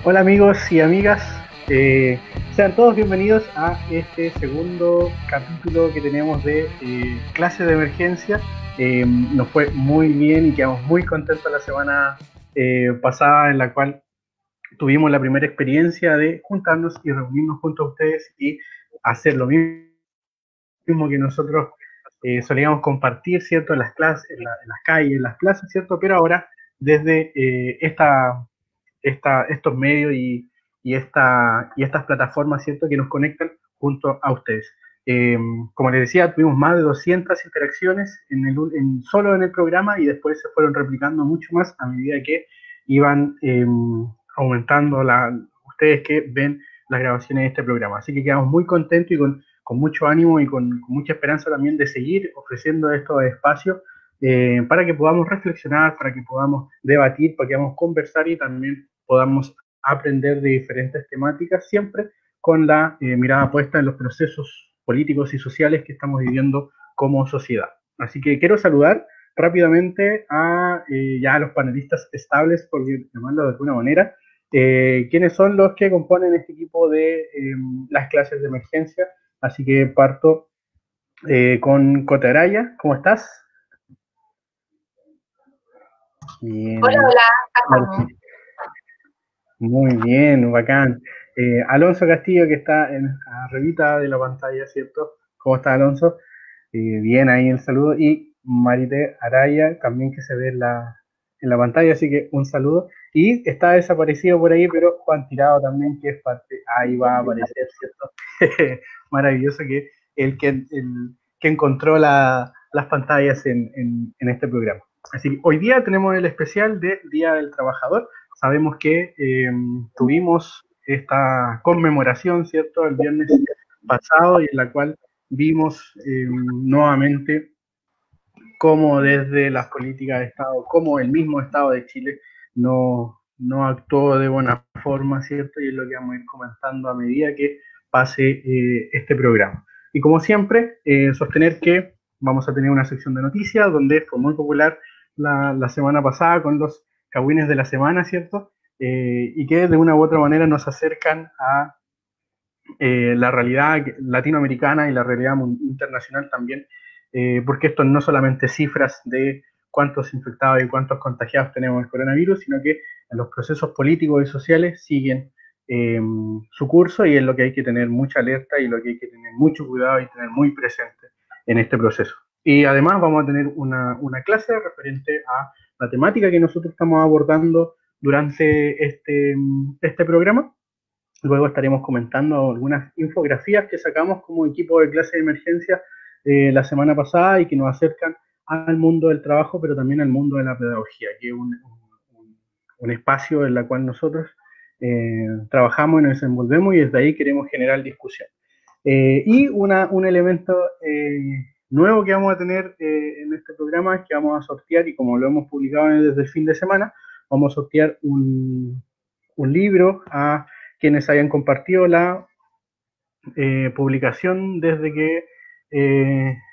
Hola amigos y amigas, sean todos bienvenidos a este segundo capítulo que tenemos de clases de emergencia. Nos fue muy bien y quedamos muy contentos la semana pasada, en la cual tuvimos la primera experiencia de juntarnos y reunirnos junto a ustedes y hacer lo mismo que nosotros solíamos compartir, ¿cierto? En las clases, en las calles, en las plazas, ¿cierto? Pero ahora desde estos medios y estas plataformas, ¿cierto?, que nos conectan junto a ustedes. Eh, Como les decía, tuvimos más de 200 interacciones solo en el programa, y después se fueron replicando mucho más a medida que iban aumentando ustedes que ven las grabaciones de este programa. Así que quedamos muy contentos y con mucho ánimo y con mucha esperanza también de seguir ofreciendo estos espacios para que podamos reflexionar, para que podamos debatir, para que podamos conversar y también podamos aprender de diferentes temáticas, siempre con la mirada puesta en los procesos políticos y sociales que estamos viviendo como sociedad. Así que quiero saludar rápidamente ya a los panelistas estables, por llamarlo de alguna manera, quienes son los que componen este equipo de las clases de emergencia. Así que parto con Cote Araya. ¿Cómo estás? Bien, Hola, ahí. hola, acá estamos. Muy bien, bacán. Alonso Castillo, que está arribita de la pantalla, ¿cierto? ¿Cómo está, Alonso? Bien, ahí el saludo. Y Marité Araya, también, que se ve en la pantalla, así que un saludo. Y está desaparecido por ahí, pero Juan Tirado también, que es parte, ahí va a aparecer, ¿cierto? Maravilloso, que el que encontró las pantallas en este programa. Así que hoy día tenemos el especial de Día del Trabajador. Sabemos que tuvimos esta conmemoración, ¿cierto?, el viernes pasado, y en la cual vimos nuevamente cómo desde las políticas de Estado, cómo el mismo Estado de Chile no actuó de buena forma, ¿cierto? Y es lo que vamos a ir comentando a medida que pase este programa. Y como siempre, sostener que vamos a tener una sección de noticias, donde fue muy popular la semana pasada con los cagüines de la semana, ¿cierto? Y que de una u otra manera nos acercan a la realidad latinoamericana y la realidad internacional también, porque esto no solamente cifras de cuántos infectados y cuántos contagiados tenemos del coronavirus, sino que los procesos políticos y sociales siguen su curso, y es lo que hay que tener mucha alerta y lo que hay que tener mucho cuidado y tener muy presente en este proceso. Y además vamos a tener una clase referente a la temática que nosotros estamos abordando durante este programa. Luego estaremos comentando algunas infografías que sacamos como equipo de clase de emergencia la semana pasada, y que nos acercan al mundo del trabajo, pero también al mundo de la pedagogía, que es un espacio en el cual nosotros trabajamos y nos desenvolvemos, y desde ahí queremos generar discusión. Y un elemento nuevo que vamos a tener en este programa es que vamos a sortear, y como lo hemos publicado desde el fin de semana, vamos a sortear un libro a quienes hayan compartido la publicación desde que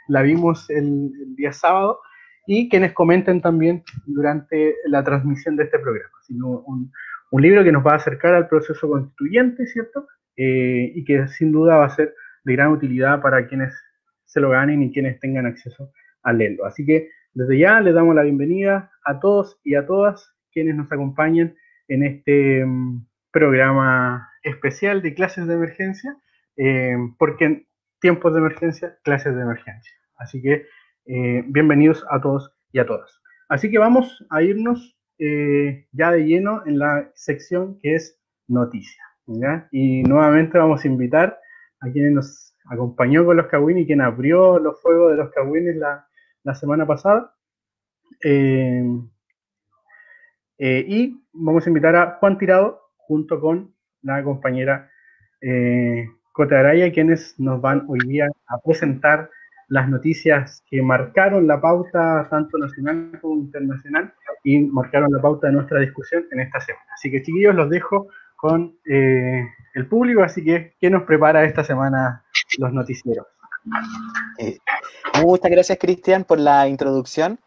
la vimos el día sábado, y quienes comenten también durante la transmisión de este programa. Sino un libro que nos va a acercar al proceso constituyente, ¿cierto? Y que sin duda va a ser de gran utilidad para quienes se lo ganen y quienes tengan acceso a leerlo. Así que desde ya les damos la bienvenida a todos y a todas quienes nos acompañan en este programa especial de clases de emergencia, porque en tiempos de emergencia, clases de emergencia. Así que bienvenidos a todos y a todas. Así que vamos a irnos ya de lleno en la sección que es noticias, ¿ya? Y nuevamente vamos a invitar a quienes nos acompañó con los cagüines y quien abrió los fuegos de los cagüines la semana pasada. Eh, y vamos a invitar a Juan Tirado junto con la compañera Cota Araya, quienes nos van hoy día a presentar las noticias que marcaron la pauta tanto nacional como internacional y marcaron la pauta de nuestra discusión en esta semana. Así que, chiquillos, los dejo con el público. Así que, ¿qué nos prepara esta semana los noticieros? Eh, Muchas gracias, Cristian, por la introducción.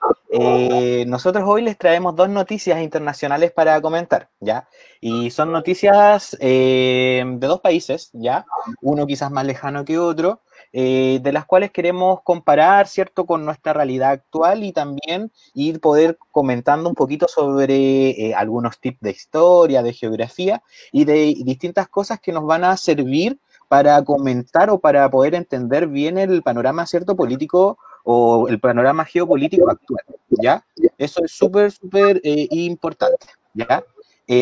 Nosotros hoy les traemos dos noticias internacionales para comentar, ¿ya? Y son noticias de dos países, ¿ya? Uno quizás más lejano que otro, de las cuales queremos comparar, ¿cierto?, con nuestra realidad actual y también ir poder comentando un poquito sobre algunos tips de historia, de geografía y de distintas cosas que nos van a servir para comentar o para poder entender bien el panorama, ¿cierto?, político o el panorama geopolítico actual, ¿ya? Eso es súper, súper importante, ¿ya?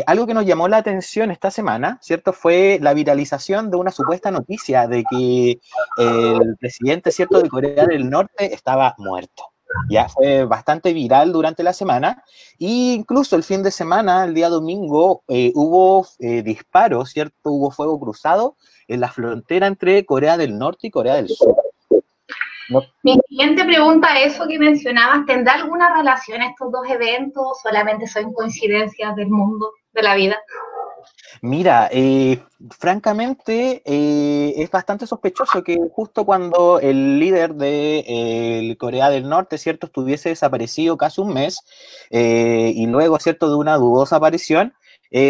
Algo que nos llamó la atención esta semana, ¿cierto?, fue la viralización de una supuesta noticia de que el presidente, ¿cierto?, de Corea del Norte estaba muerto. Ya fue bastante viral durante la semana, e incluso el fin de semana, el día domingo, hubo disparos, ¿cierto? Hubo fuego cruzado en la frontera entre Corea del Norte y Corea del Sur. No. Mi siguiente pregunta, eso que mencionabas, ¿tendrá alguna relación estos dos eventos o solamente son coincidencias del mundo, de la vida? Mira, francamente, es bastante sospechoso que justo cuando el líder de Corea del Norte, ¿cierto?, estuviese desaparecido casi un mes, y luego, ¿cierto?, de una dudosa aparición,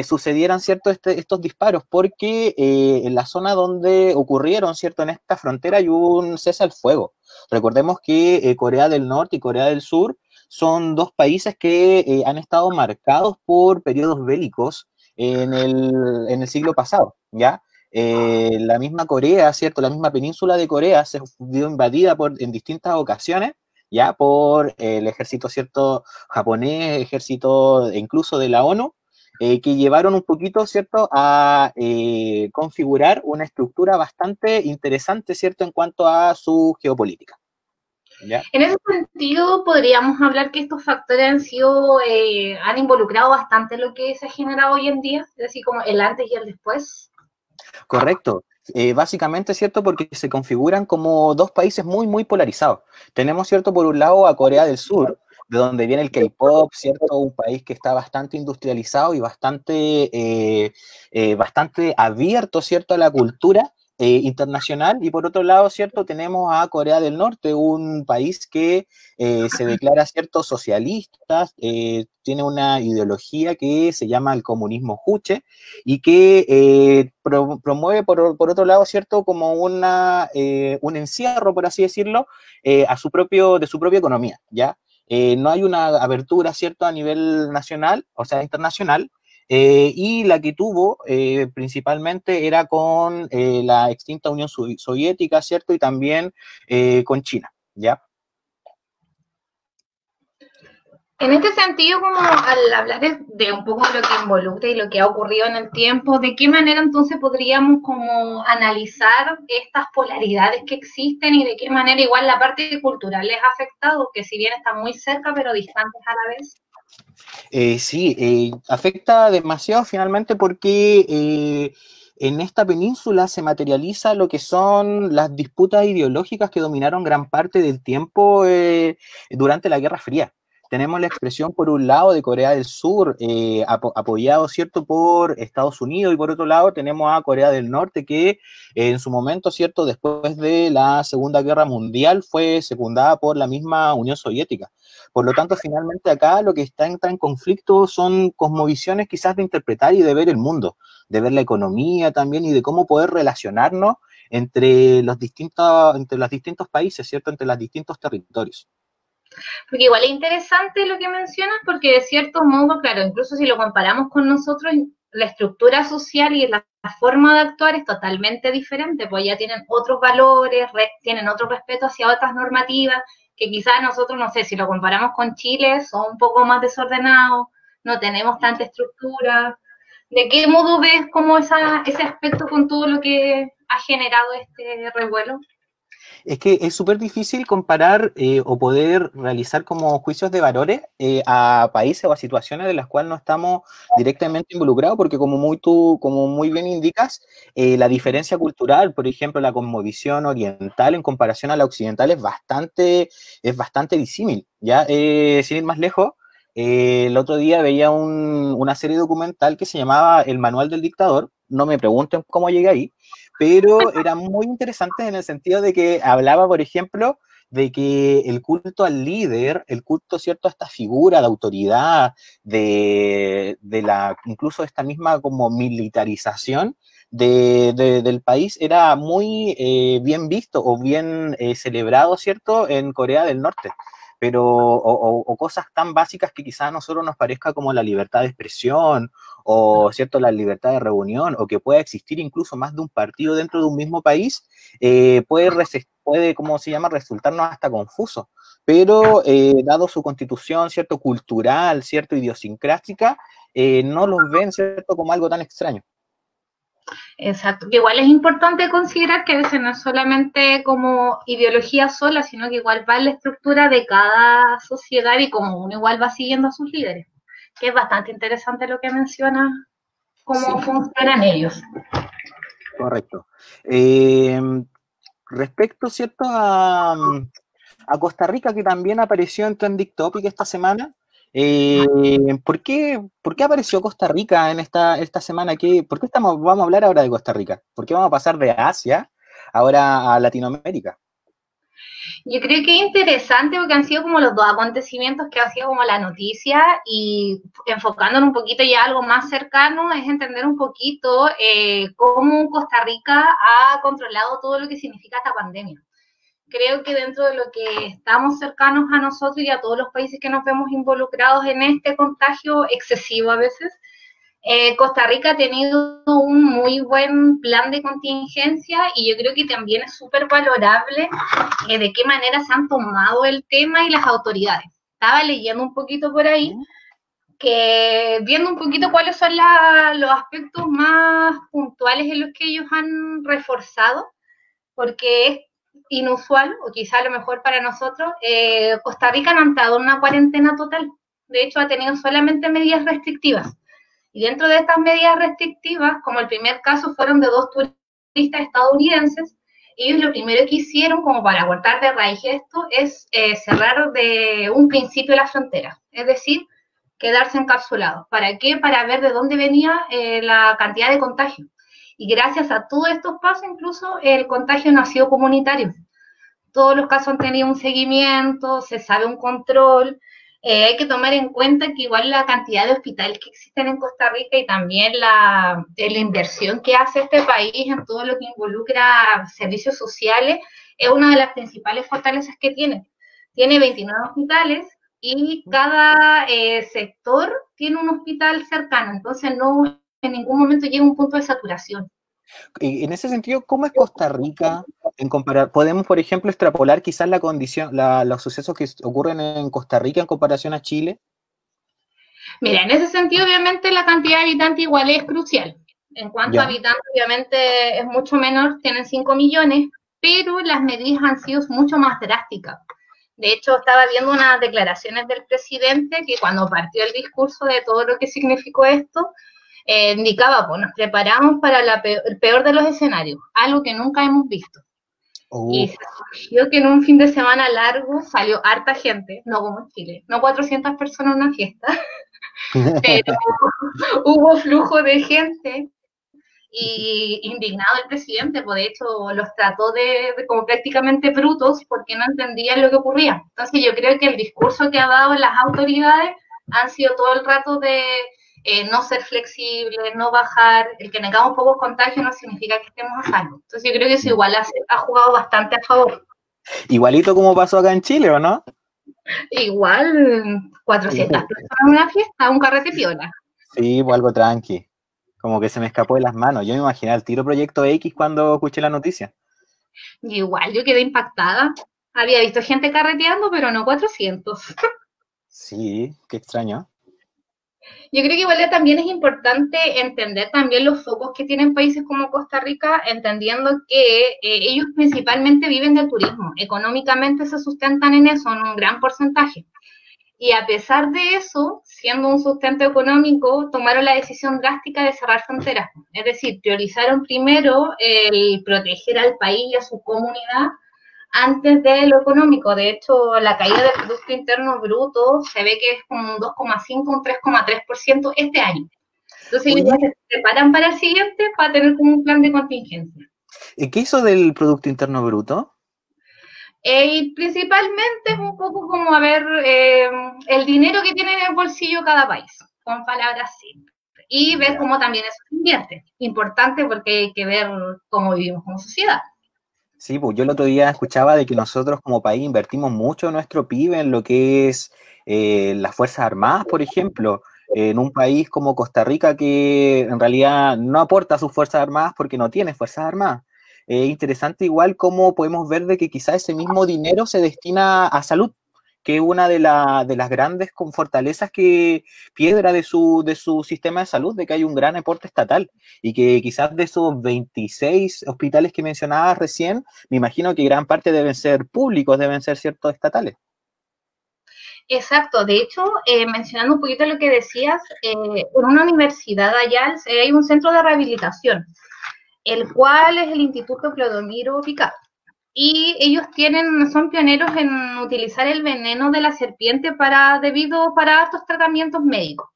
sucedieran, ¿cierto?, estos disparos, porque en la zona donde ocurrieron, ¿cierto?, en esta frontera hay un cese al fuego. Recordemos que Corea del Norte y Corea del Sur son dos países que han estado marcados por periodos bélicos en el siglo pasado, ¿ya? La misma Corea, ¿cierto? La misma península de Corea se vio invadida en distintas ocasiones, ¿ya? Por el ejército, ¿cierto?, japonés, ejército incluso de la ONU, que llevaron un poquito, ¿cierto?, a configurar una estructura bastante interesante, ¿cierto?, en cuanto a su geopolítica, ¿ya? En ese sentido, podríamos hablar que estos factores han involucrado bastante lo que se ha generado hoy en día, es decir, como el antes y el después. Correcto. Básicamente, ¿cierto? Porque se configuran como dos países muy, muy polarizados. Tenemos, ¿cierto? Por un lado a Corea del Sur, de donde viene el K-pop, ¿cierto? Un país que está bastante industrializado y bastante abierto, ¿cierto?, a la cultura internacional. Y por otro lado, ¿cierto? Tenemos a Corea del Norte, un país que se declara, ¿cierto?, socialista, tiene una ideología que se llama el comunismo juche, y que promueve, por otro lado, ¿cierto?, como un encierro, por así decirlo, de su propia economía, ¿ya? No hay una apertura, ¿cierto?, a nivel nacional, o sea, internacional, y la que tuvo principalmente era con la extinta Unión Soviética, ¿cierto?, y también con China, ¿ya? En este sentido, como al hablar de un poco lo que involucra y lo que ha ocurrido en el tiempo, ¿de qué manera entonces podríamos como analizar estas polaridades que existen y de qué manera igual la parte cultural les ha afectado, que si bien están muy cerca pero distantes a la vez? Sí, afecta demasiado finalmente porque en esta península se materializa lo que son las disputas ideológicas que dominaron gran parte del tiempo durante la Guerra Fría. Tenemos la expresión, por un lado, de Corea del Sur, apoyado, ¿cierto?, por Estados Unidos, y por otro lado tenemos a Corea del Norte, que en su momento, ¿cierto?, después de la Segunda Guerra Mundial, fue secundada por la misma Unión Soviética. Por lo tanto, finalmente acá lo que entra en conflicto son cosmovisiones quizás de interpretar y de ver el mundo, de ver la economía también y de cómo poder relacionarnos entre los distintos países, ¿cierto?, entre los distintos territorios. Porque igual es interesante lo que mencionas, porque de cierto modo, claro, incluso si lo comparamos con nosotros, la estructura social y la forma de actuar es totalmente diferente, pues ya tienen otros valores, tienen otro respeto hacia otras normativas, que quizás nosotros, no sé, si lo comparamos con Chile, son un poco más desordenados, no tenemos tanta estructura. ¿De qué modo ves como ese aspecto con todo lo que ha generado este revuelo? Es que es súper difícil comparar o poder realizar como juicios de valores a países o a situaciones de las cuales no estamos directamente involucrados, porque como muy bien indicas, la diferencia cultural, por ejemplo, la cosmovisión oriental en comparación a la occidental es bastante disímil, ¿ya? Sin ir más lejos, el otro día veía una serie documental que se llamaba El Manual del Dictador, no me pregunten cómo llegué ahí, pero era muy interesante en el sentido de que hablaba, por ejemplo, de que el culto al líder, el culto, ¿cierto?, a esta figura de autoridad, incluso esta misma como militarización del país era muy bien visto o bien celebrado, ¿cierto?, en Corea del Norte. Pero, o cosas tan básicas que quizás a nosotros nos parezca como la libertad de expresión, o, ¿cierto?, la libertad de reunión, o que pueda existir incluso más de un partido dentro de un mismo país, puede, ¿cómo se llama?, resultarnos hasta confuso. Pero, dado su constitución, ¿cierto?, cultural, ¿cierto?, idiosincrática, no los ven, ¿cierto?, como algo tan extraño. Exacto, que igual es importante considerar que a veces no es solamente como ideología sola, sino que igual va en la estructura de cada sociedad y como uno igual va siguiendo a sus líderes, que es bastante interesante lo que menciona, cómo funcionan ellos. Correcto. Respecto, ¿cierto?, a Costa Rica, que también apareció en Trending Topic esta semana, ¿por qué apareció Costa Rica en esta semana? ¿Por qué vamos a hablar ahora de Costa Rica? ¿Por qué vamos a pasar de Asia ahora a Latinoamérica? Yo creo que es interesante porque han sido como los dos acontecimientos que ha sido como la noticia y enfocándonos un poquito ya algo más cercano es entender un poquito cómo Costa Rica ha controlado todo lo que significa esta pandemia. Creo que dentro de lo que estamos cercanos a nosotros y a todos los países que nos vemos involucrados en este contagio excesivo a veces, Costa Rica ha tenido un muy buen plan de contingencia y yo creo que también es súper valorable de qué manera se han tomado el tema y las autoridades. Estaba leyendo un poquito por ahí, que viendo un poquito cuáles son los aspectos más puntuales en los que ellos han reforzado, porque es inusual, o quizá a lo mejor para nosotros, Costa Rica no ha entrado en una cuarentena total. De hecho, ha tenido solamente medidas restrictivas. Y dentro de estas medidas restrictivas, como el primer caso fueron de 2 turistas estadounidenses, ellos lo primero que hicieron, como para cortar de raíz esto, es cerrar de un principio la frontera, es decir, quedarse encapsulados. ¿Para qué? Para ver de dónde venía la cantidad de contagio. Y gracias a todos estos pasos, incluso el contagio no ha sido comunitario. Todos los casos han tenido un seguimiento, se sabe un control. Hay que tomar en cuenta que igual la cantidad de hospitales que existen en Costa Rica y también la inversión que hace este país en todo lo que involucra servicios sociales es una de las principales fortalezas que tiene. Tiene 29 hospitales y cada sector tiene un hospital cercano, entonces no en ningún momento llega a un punto de saturación. En ese sentido, ¿cómo es Costa Rica? ¿Podemos, por ejemplo, extrapolar quizás la condición, los sucesos que ocurren en Costa Rica en comparación a Chile? Mira, en ese sentido, obviamente, la cantidad de habitantes igual es crucial. En cuanto a habitantes, obviamente es mucho menor, tienen 5 millones, pero las medidas han sido mucho más drásticas. De hecho, estaba viendo unas declaraciones del presidente que cuando partió el discurso de todo lo que significó esto, indicaba, pues nos preparamos para el peor de los escenarios, algo que nunca hemos visto. Y se surgió que en un fin de semana largo salió harta gente, no como en Chile, no 400 personas en una fiesta, pero hubo flujo de gente y indignado el presidente, pues de hecho los trató de como prácticamente brutos porque no entendían lo que ocurría. Entonces yo creo que el discurso que ha dado las autoridades han sido todo el rato de no ser flexible, no bajar, el que negamos pocos contagios no significa que estemos a salvo. Entonces yo creo que eso igual ha jugado bastante a favor. Igualito como pasó acá en Chile, ¿o no? Igual 400 personas en una fiesta, un carrete piola. Sí, pues algo tranqui. Como que se me escapó de las manos. Yo me imaginé el tiro Proyecto X cuando escuché la noticia. Igual yo quedé impactada. Había visto gente carreteando, pero no 400. Sí, qué extraño. Yo creo que igual también es importante entender también los focos que tienen países como Costa Rica, entendiendo que ellos principalmente viven del turismo. Económicamente se sustentan en eso, en un gran porcentaje. Y a pesar de eso, siendo un sustento económico, tomaron la decisión drástica de cerrar fronteras. Es decir, priorizaron primero el proteger al país y a su comunidad antes de lo económico. De hecho, la caída del Producto Interno Bruto se ve que es como un 2,5, un 3,3% este año. Entonces ellos ya se preparan para el siguiente para tener como un plan de contingencia. ¿Qué hizo del Producto Interno Bruto? Y principalmente es un poco como a ver el dinero que tiene en el bolsillo cada país, con palabras simples. Y ver cómo también eso se invierte. Importante porque hay que ver cómo vivimos como sociedad. Sí, pues yo el otro día escuchaba de que nosotros como país invertimos mucho nuestro PIB en lo que es las Fuerzas Armadas, por ejemplo, en un país como Costa Rica que en realidad no aporta a sus Fuerzas Armadas porque no tiene Fuerzas Armadas. Es interesante igual cómo podemos ver de que quizás ese mismo dinero se destina a salud, que es una de las grandes fortalezas que piedra de su sistema de salud, de que hay un gran aporte estatal y que quizás de esos 26 hospitales que mencionabas recién, me imagino que gran parte deben ser públicos, deben ser ciertos estatales. Exacto, de hecho, mencionando un poquito lo que decías, en una universidad allá hay un centro de rehabilitación, el cual es el Instituto Clodomiro Picado. Y ellos son pioneros en utilizar el veneno de la serpiente para estos tratamientos médicos.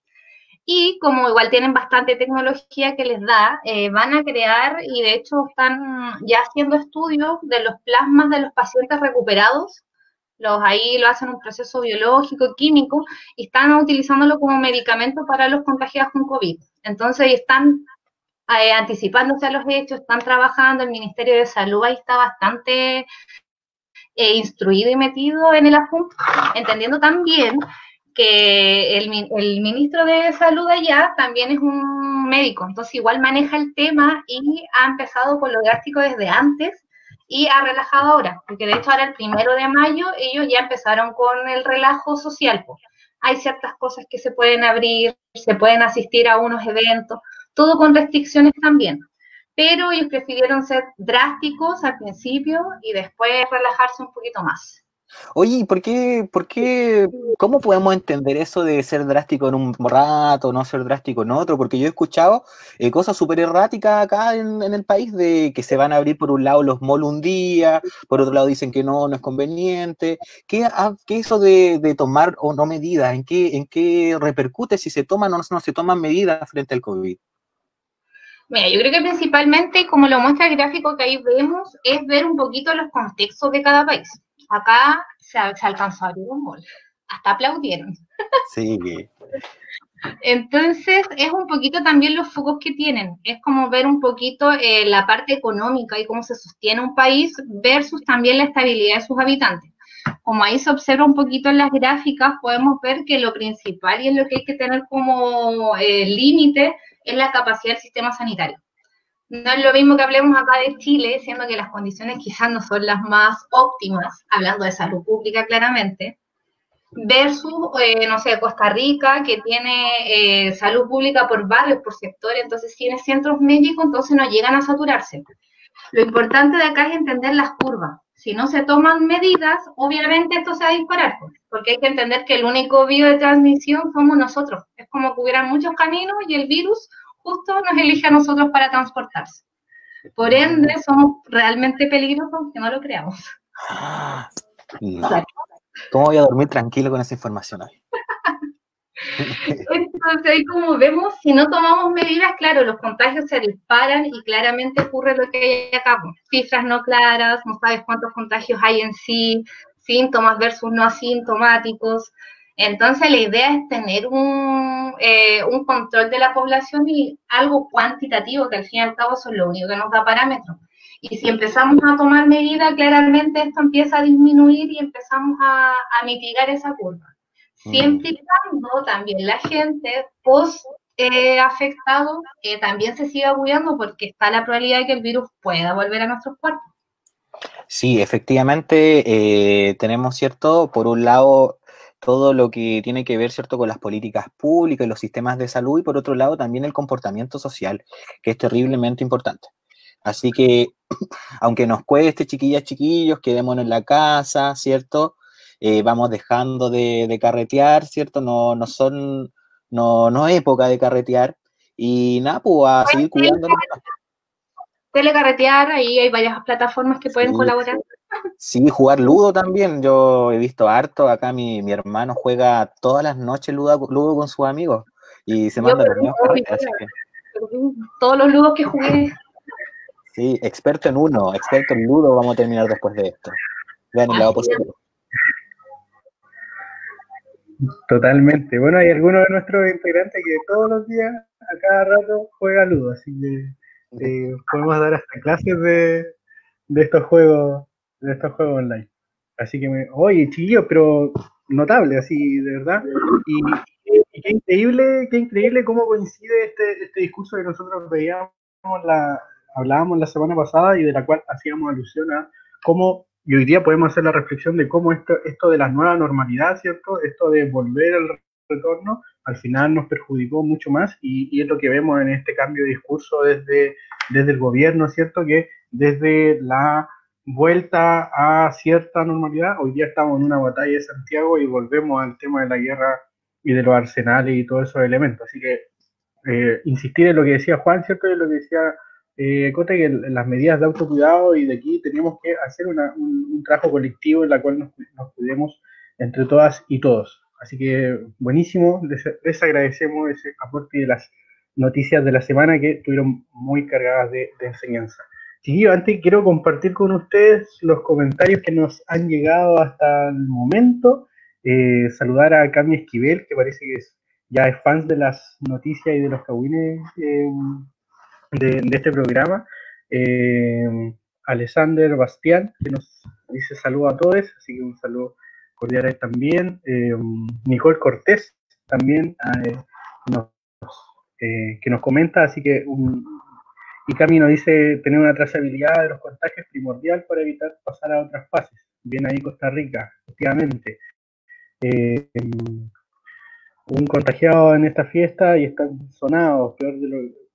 Y como igual tienen bastante tecnología que les da, van a crear y de hecho están ya haciendo estudios de los plasmas de los pacientes recuperados. Ahí lo hacen un proceso biológico, químico, y están utilizándolo como medicamento para los contagiados con COVID. Entonces están anticipándose a los hechos, están trabajando, el Ministerio de Salud ahí está bastante instruido y metido en el asunto, entendiendo también que el ministro de Salud allá también es un médico, entonces igual maneja el tema y ha empezado con lo drástico desde antes y ha relajado ahora, porque de hecho ahora el 1 de mayo ellos ya empezaron con el relajo social. Pues. Hay ciertas cosas que se pueden abrir, se pueden asistir a unos eventos, todo con restricciones también. Pero ellos prefirieron ser drásticos al principio y después relajarse un poquito más. Oye, cómo podemos entender eso de ser drástico en un rato, no ser drástico en otro? Porque yo he escuchado cosas súper erráticas acá en el país, de que se van a abrir por un lado los malls un día, por otro lado dicen que no es conveniente. ¿Qué eso de tomar o no medidas? ¿En qué repercute si se toman o no se toman medidas frente al COVID? Mira, yo creo que principalmente, como lo muestra el gráfico que ahí vemos, es ver un poquito los contextos de cada país. Acá se alcanzó a abrir un mall, hasta aplaudieron. Sí. Entonces, es un poquito también los focos que tienen, es como ver un poquito la parte económica y cómo se sostiene un país versus también la estabilidad de sus habitantes. Como ahí se observa un poquito en las gráficas, podemos ver que lo principal y es lo que hay que tener como límite es la capacidad del sistema sanitario. No es lo mismo que hablemos acá de Chile, siendo que las condiciones quizás no son las más óptimas, hablando de salud pública claramente, versus, no sé, Costa Rica, que tiene salud pública por barrios, por sectores, entonces tiene centros médicos, entonces no llegan a saturarse. Lo importante de acá es entender las curvas. Si no se toman medidas, obviamente esto se va a disparar, porque hay que entender que el único vía de transmisión somos nosotros. Es como que hubieran muchos caminos y el virus justo nos elige a nosotros para transportarse. Por ende, somos realmente peligrosos aunque no lo creamos. No. ¿Cómo voy a dormir tranquilo con esa información hoy? Entonces, ahí como vemos, si no tomamos medidas, claro, los contagios se disparan y claramente ocurre lo que hay acá. Cifras no claras, no sabes cuántos contagios hay en sí, síntomas versus no asintomáticos. Entonces, la idea es tener un control de la población y algo cuantitativo, que al fin y al cabo son lo único que nos da parámetros. Y si empezamos a tomar medidas, claramente esto empieza a disminuir y empezamos a mitigar esa curva. Siempre y cuando también la gente post afectado también se siga cuidando porque está la probabilidad de que el virus pueda volver a nuestros cuerpos. Sí, efectivamente tenemos, ¿cierto? Por un lado, todo lo que tiene que ver, ¿cierto?, con las políticas públicas y los sistemas de salud, y por otro lado también el comportamiento social, que es terriblemente importante. Así que, aunque nos cueste, chiquillas, chiquillos, quedémonos en la casa, ¿cierto? Vamos dejando de carretear, ¿cierto? No es época de carretear. Y nada, pues a seguir cuidándonos. Telecarretear, ahí hay varias plataformas que pueden colaborar. Sí, jugar ludo también. Yo he visto harto. Acá mi hermano juega todas las noches ludo con sus amigos. y se Yo manda unos perdí nuevos todo mi carretes, así vida. que Perdí todos los ludos que jugué. sí, experto en uno, experto en ludo, vamos a terminar después de esto. Vean el lado Así es. positivo. Totalmente. Bueno, hay algunos de nuestros integrantes que todos los días, a cada rato, juega Ludo, así que podemos dar hasta clases de estos juegos, online. Así que oye, chiquillos, pero notable, así, de verdad. Y qué increíble cómo coincide este discurso que nosotros veíamos, hablábamos la semana pasada y de la cual hacíamos alusión a cómo, y hoy día podemos hacer la reflexión de cómo esto de la nueva normalidad, ¿cierto? Esto de volver al retorno, al final nos perjudicó mucho más y es lo que vemos en este cambio de discurso desde el gobierno, ¿cierto? Que desde la vuelta a cierta normalidad, hoy día estamos en una batalla de Santiago y volvemos al tema de la guerra y de los arsenales y todos esos elementos. Así que insistir en lo que decía Juan, ¿cierto? Y en lo que decía Cote, que las medidas de autocuidado y de aquí teníamos que hacer un trabajo colectivo en la cual nos cuidemos entre todas y todos. Así que buenísimo, les agradecemos ese aporte de las noticias de la semana que estuvieron muy cargadas de enseñanza. Chiquillos, antes quiero compartir con ustedes los comentarios que nos han llegado hasta el momento. Saludar a Cami Esquivel, que parece que ya es fan de las noticias y de los cagüines de este programa. Alexander Bastián, que nos dice saludo a todos, así que un saludo cordial a él también. Nicole Cortés también que nos comenta, así que y Cami nos dice tener una trazabilidad de los contagios primordial para evitar pasar a otras fases. Bien ahí Costa Rica, efectivamente. Un contagiado en esta fiesta y están sonados,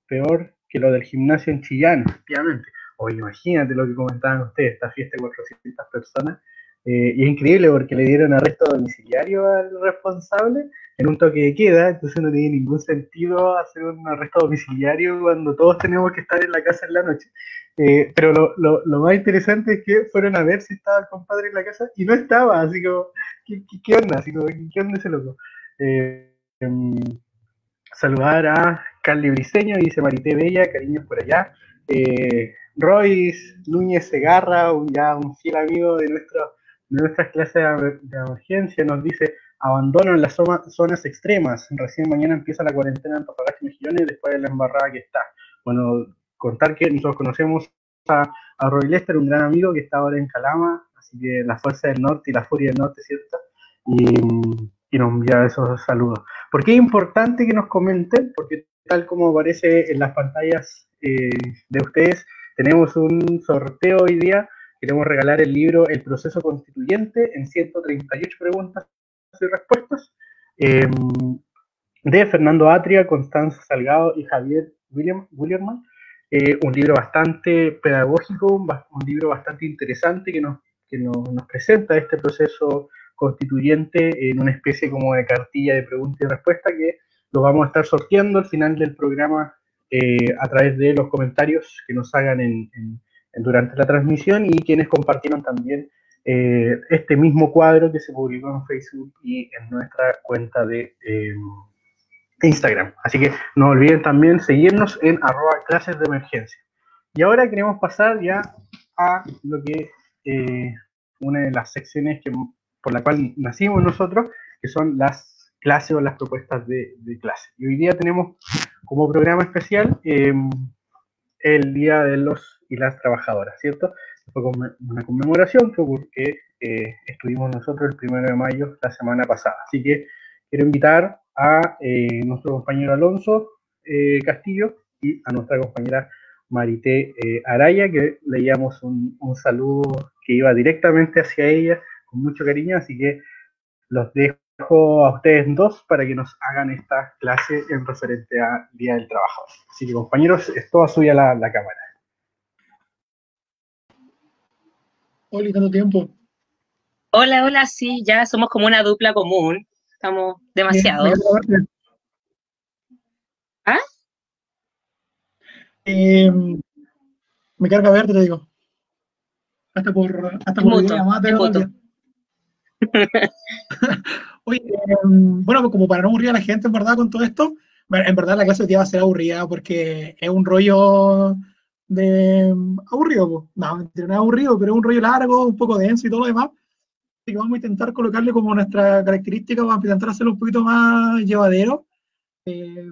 peor que lo del gimnasio en Chillán, efectivamente. O imagínate lo que comentaban ustedes, esta fiesta de 400 personas. Y es increíble porque le dieron arresto domiciliario al responsable en un toque de queda, entonces no tiene ningún sentido hacer un arresto domiciliario cuando todos tenemos que estar en la casa en la noche. Pero lo más interesante es que fueron a ver si estaba el compadre en la casa y no estaba, así como, ¿qué onda? Así como, ¿qué onda ese loco? Saludar a Carly Briceño, dice Marité Bella, cariños por allá. Royce Núñez Segarra, un fiel amigo de nuestras clases de emergencia, nos dice: abandono en las zonas extremas. Recién mañana empieza la cuarentena en Antofagasta y Mejillones después de la embarrada que está. Bueno, contar que nosotros conocemos a Roy Lester, un gran amigo que está ahora en Calama, así que la fuerza del norte y la furia del norte, ¿cierto? Y nos envía esos saludos. ¿Por qué es importante que nos comenten? Porque tal como aparece en las pantallas de ustedes, tenemos un sorteo hoy día. Queremos regalar el libro El Proceso Constituyente en 138 preguntas y respuestas de Fernando Atria, Constanza Salgado y Javier Willerman. Un libro bastante pedagógico, un libro bastante interesante que nos presenta este proceso constituyente en una especie como de cartilla de preguntas y respuestas que lo vamos a estar sorteando al final del programa a través de los comentarios que nos hagan durante la transmisión y quienes compartieron también este mismo cuadro que se publicó en Facebook y en nuestra cuenta de Instagram. Así que no olviden también seguirnos en @clases de emergencia. Y ahora queremos pasar ya a lo que una de las secciones por la cual nacimos nosotros, que son las clases o las propuestas de clase. Y hoy día tenemos como programa especial el Día de los y las Trabajadoras, ¿cierto? Fue una conmemoración, fue porque estuvimos nosotros el 1 de mayo la semana pasada. Así que quiero invitar a nuestro compañero Alonso Castillo y a nuestra compañera Marité Araya, que leíamos un saludo que iba directamente hacia ella con mucho cariño, así que los dejo a ustedes dos para que nos hagan esta clase en referente al Día del Trabajador. Así que compañeros, es toda suya la cámara. Hola, ¿tanto tiempo? Hola, hola, sí, ya somos como una dupla común. Estamos demasiado. ¿Ah? Me carga verte, te digo. Hasta por videollamada te veo también. Oye, bueno, pues como para no aburrir a la gente, en verdad, con todo esto, Bueno, en verdad la clase de hoy día va a ser aburrida porque es un rollo de aburrido, po. No, mentira, no es aburrido, pero es un rollo largo, un poco denso y todo lo demás. Así que vamos a intentar colocarle como nuestra característica, vamos a intentar hacerlo un poquito más llevadero,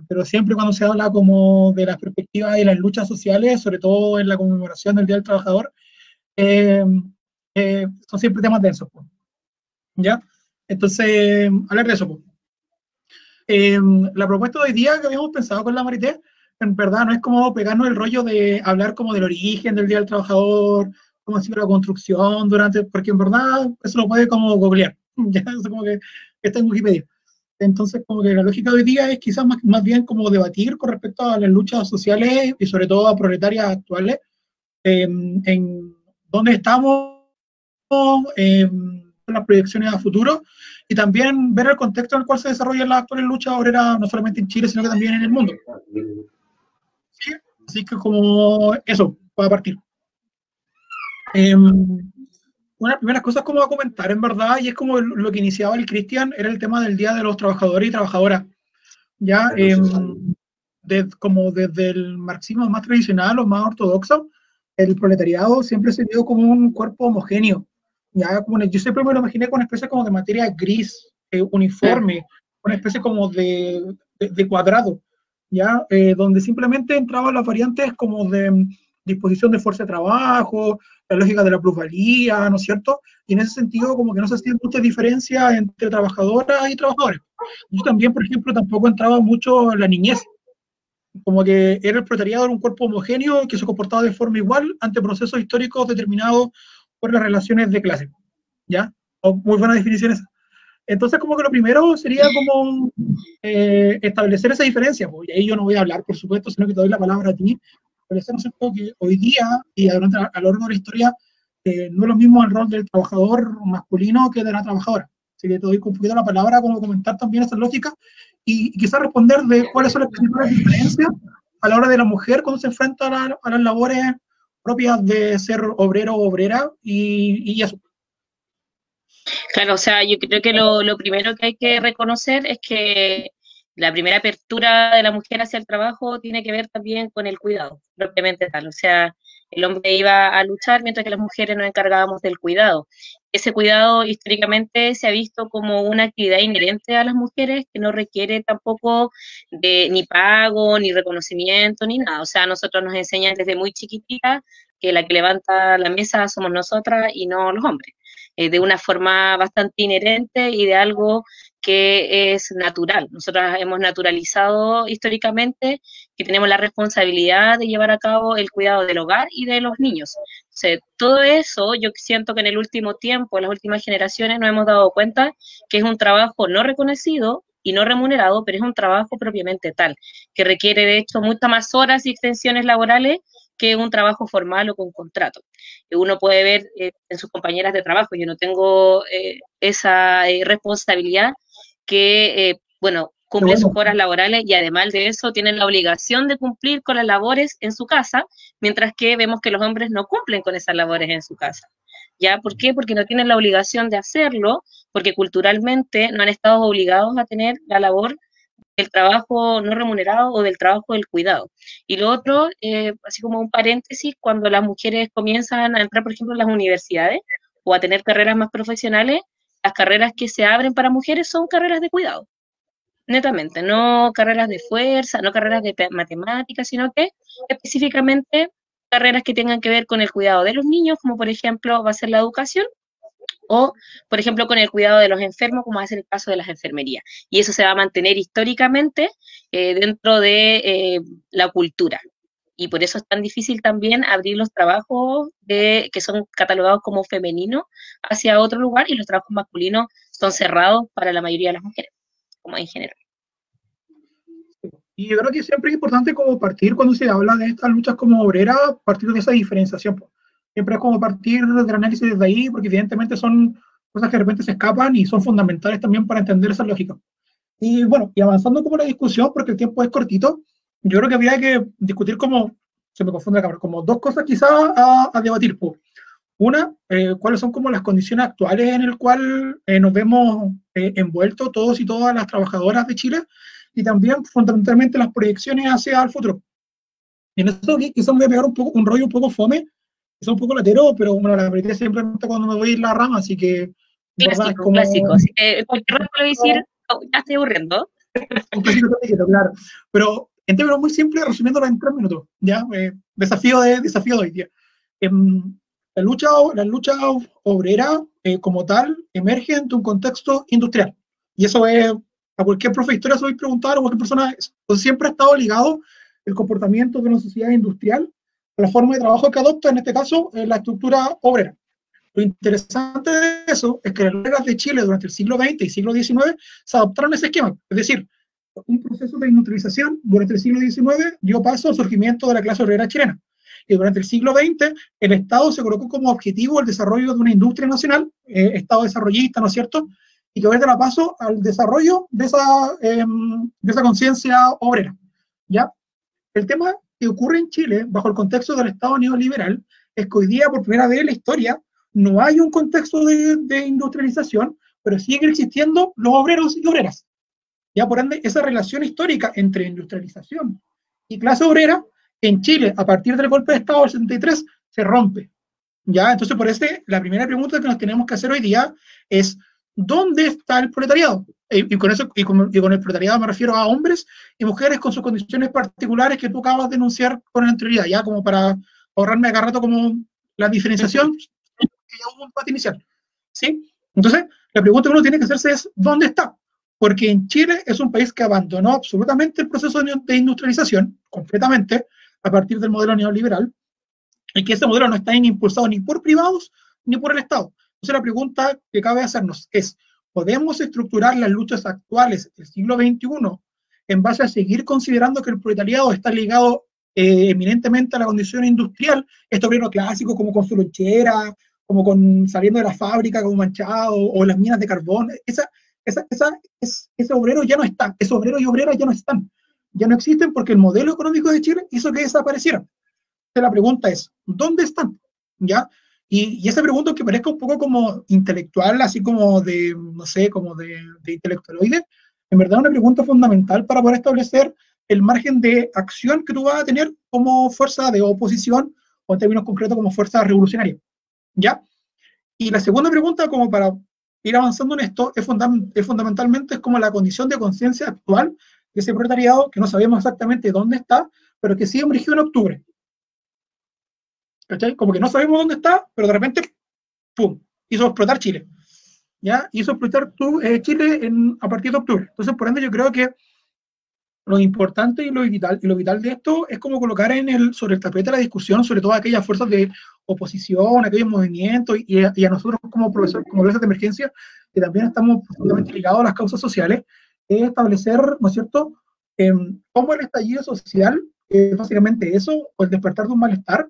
pero siempre cuando se habla como de las perspectivas y las luchas sociales, sobre todo en la conmemoración del Día del Trabajador, eh, son siempre temas densos, po. ¿Ya? Entonces, hablar de eso, po. La propuesta de hoy día que habíamos pensado con la Marité, en verdad no es como pegarnos el rollo de hablar como del origen del Día del Trabajador, cómo ha sido la construcción durante, porque en verdad eso lo puede como googlear, ya eso como que está en Wikipedia. Entonces, como que la lógica de hoy día es quizás más bien como debatir con respecto a las luchas sociales y sobre todo a proletarias actuales, en dónde estamos, las proyecciones a futuro y también ver el contexto en el cual se desarrollan las actuales luchas obreras, no solamente en Chile, sino que también en el mundo. ¿Sí? Así que como eso, va a partir. Una de las primeras cosas como a comentar, en verdad, y es como lo que iniciaba el Cristian, era el tema del Día de los Trabajadores y Trabajadoras. Ya, como desde el marxismo más tradicional o más ortodoxo, el proletariado siempre se vio como un cuerpo homogéneo. Ya, como yo siempre me lo imaginé con una especie como de materia gris, uniforme, una especie como de cuadrado, ya, donde simplemente entraban las variantes como de disposición de fuerza de trabajo, la lógica de la plusvalía, ¿no es cierto? Y en ese sentido como que no se hacía mucha diferencia entre trabajadoras y trabajadores. Yo también, por ejemplo, tampoco entraba mucho en la niñez, como que era el proletariado en un cuerpo homogéneo que se comportaba de forma igual ante procesos históricos determinados por las relaciones de clase, ¿ya? Muy buena definición esa. Entonces, como que lo primero sería como establecer esa diferencia, pues, y ahí yo no voy a hablar, por supuesto, sino que te doy la palabra a ti, establecer, ¿no es cierto?, que hoy día y a lo largo de la historia no es lo mismo el rol del trabajador masculino que de la trabajadora. Así que te doy un poquito la palabra como comentar también esa lógica y quizás responder de cuáles son las principales diferencias a la hora de la mujer cuando se enfrenta a las labores propias de ser obrero o obrera y eso. Claro, o sea, yo creo que lo primero que hay que reconocer es que la primera apertura de la mujer hacia el trabajo tiene que ver también con el cuidado, propiamente tal. O sea, el hombre iba a luchar mientras que las mujeres nos encargábamos del cuidado. Ese cuidado históricamente se ha visto como una actividad inherente a las mujeres que no requiere tampoco de ni pago, ni reconocimiento, ni nada. O sea, a nosotros nos enseñan desde muy chiquitita que la que levanta la mesa somos nosotras y no los hombres. De una forma bastante inherente y de algo que es natural. Nosotros hemos naturalizado históricamente que tenemos la responsabilidad de llevar a cabo el cuidado del hogar y de los niños. O sea, todo eso yo siento que en el último tiempo, en las últimas generaciones, nos hemos dado cuenta que es un trabajo no reconocido y no remunerado, pero es un trabajo propiamente tal, que requiere de hecho muchas más horas y extensiones laborales que un trabajo formal o con contrato. Uno puede ver en sus compañeras de trabajo, yo no tengo esa responsabilidad que, bueno, cumplen sus horas laborales y además de eso tienen la obligación de cumplir con las labores en su casa, mientras que vemos que los hombres no cumplen con esas labores en su casa. ¿Ya? ¿Por qué? Porque no tienen la obligación de hacerlo, porque culturalmente no han estado obligados a tener la labor del trabajo no remunerado o del trabajo del cuidado. Y lo otro, así como un paréntesis, cuando las mujeres comienzan a entrar, por ejemplo, en las universidades o a tener carreras más profesionales, las carreras que se abren para mujeres son carreras de cuidado, netamente, no carreras de fuerza, no carreras de matemáticas, sino que específicamente carreras que tengan que ver con el cuidado de los niños, como por ejemplo va a ser la educación, o, por ejemplo, con el cuidado de los enfermos, como va a ser el caso de las enfermerías. Y eso se va a mantener históricamente dentro de la cultura. Y por eso es tan difícil también abrir los trabajos que son catalogados como femeninos hacia otro lugar y los trabajos masculinos son cerrados para la mayoría de las mujeres, como en general. Y yo creo que siempre es importante como partir cuando se habla de estas luchas como obreras, partir de esa diferenciación. Siempre es como partir del análisis desde ahí, porque evidentemente son cosas que de repente se escapan y son fundamentales también para entender esa lógica. Y bueno, y avanzando como la discusión, porque el tiempo es cortito, yo creo que habría que discutir como, se me confunde la cámara, como dos cosas quizás a debatir. Pues. Una, cuáles son como las condiciones actuales en el cual nos vemos envuelto todos y todas las trabajadoras de Chile, y también fundamentalmente las proyecciones hacia el futuro. Y en eso quizás me voy a pegar un rollo un poco fome, es un poco latero, pero bueno, la verdad siempre cuando me voy a ir la rama, así que... Clásico, como... clásico. Así que cualquier rato le voy a decir, oh, ya estoy aburriendo. Un clásico tópico, claro. Pero en términos muy simples, resumiéndolo en 3 minutos, ¿ya? Desafío de hoy día. La lucha obrera como tal emerge en un contexto industrial. Y eso es, a cualquier profe de historia se lo voy a preguntar, o cualquier persona, pues siempre ha estado ligado el comportamiento de una sociedad industrial a la forma de trabajo que adopta, en este caso, la estructura obrera. Lo interesante de eso es que las obreras de Chile durante el siglo XX y siglo XIX se adoptaron ese esquema. Es decir, un proceso de industrialización durante el siglo XIX dio paso al surgimiento de la clase obrera chilena. Y durante el siglo XX, el Estado se colocó como objetivo el desarrollo de una industria nacional, Estado desarrollista, ¿no es cierto?, y que va a dar paso al desarrollo de esa conciencia obrera. ¿Ya? El tema que ocurre en Chile, bajo el contexto del Estado neoliberal, es que hoy día, por primera vez en la historia, no hay un contexto de industrialización, pero siguen existiendo los obreros y obreras. Ya, por ende, esa relación histórica entre industrialización y clase obrera, en Chile, a partir del golpe de Estado del 73, se rompe. ¿Ya? Entonces, por eso, la primera pregunta que nos tenemos que hacer hoy día es, ¿dónde está el proletariado? Y con el proletariado me refiero a hombres y mujeres con sus condiciones particulares que tú acabas de denunciar con anterioridad, ya como para ahorrarme acá rato como la diferenciación, que ya hubo un debate inicial. ¿Sí? Entonces, la pregunta que uno tiene que hacerse es, ¿dónde está? Porque en Chile es un país que abandonó absolutamente el proceso de industrialización, completamente, a partir del modelo neoliberal, y que ese modelo no está impulsado ni por privados ni por el Estado. Entonces la pregunta que cabe hacernos es, ¿podemos estructurar las luchas actuales del siglo XXI en base a seguir considerando que el proletariado está ligado eminentemente a la condición industrial, este obrero clásico como con su lonchera, como con saliendo de la fábrica como manchado, o las minas de carbón? Ese obrero ya no está, esos obreros y obreras ya no están, ya no existen porque el modelo económico de Chile hizo que desaparecieran. Entonces la pregunta es, ¿dónde están? ¿Ya? Y esa pregunta, que parezca un poco como intelectual, así como de, no sé, como de intelectualoide, en verdad es una pregunta fundamental para poder establecer el margen de acción que tú vas a tener como fuerza de oposición, o en términos concretos como fuerza revolucionaria. ¿Ya? Y la segunda pregunta, como para ir avanzando en esto, es fundamentalmente como la condición de conciencia actual de ese proletariado, que no sabemos exactamente dónde está, pero que sí emergió en octubre. ¿Cachai? Como que no sabemos dónde está, pero de repente, ¡pum!, hizo explotar Chile. ¿Ya? Hizo explotar Chile a partir de octubre. Entonces, por ende, yo creo que lo importante y lo vital de esto es como colocar sobre el tapete la discusión sobre todas aquellas fuerzas de oposición, aquellos movimientos, y a nosotros como profesores de emergencia, que también estamos profundamente ligados a las causas sociales, es establecer, ¿no es cierto?, cómo el estallido social, básicamente eso, o el despertar de un malestar,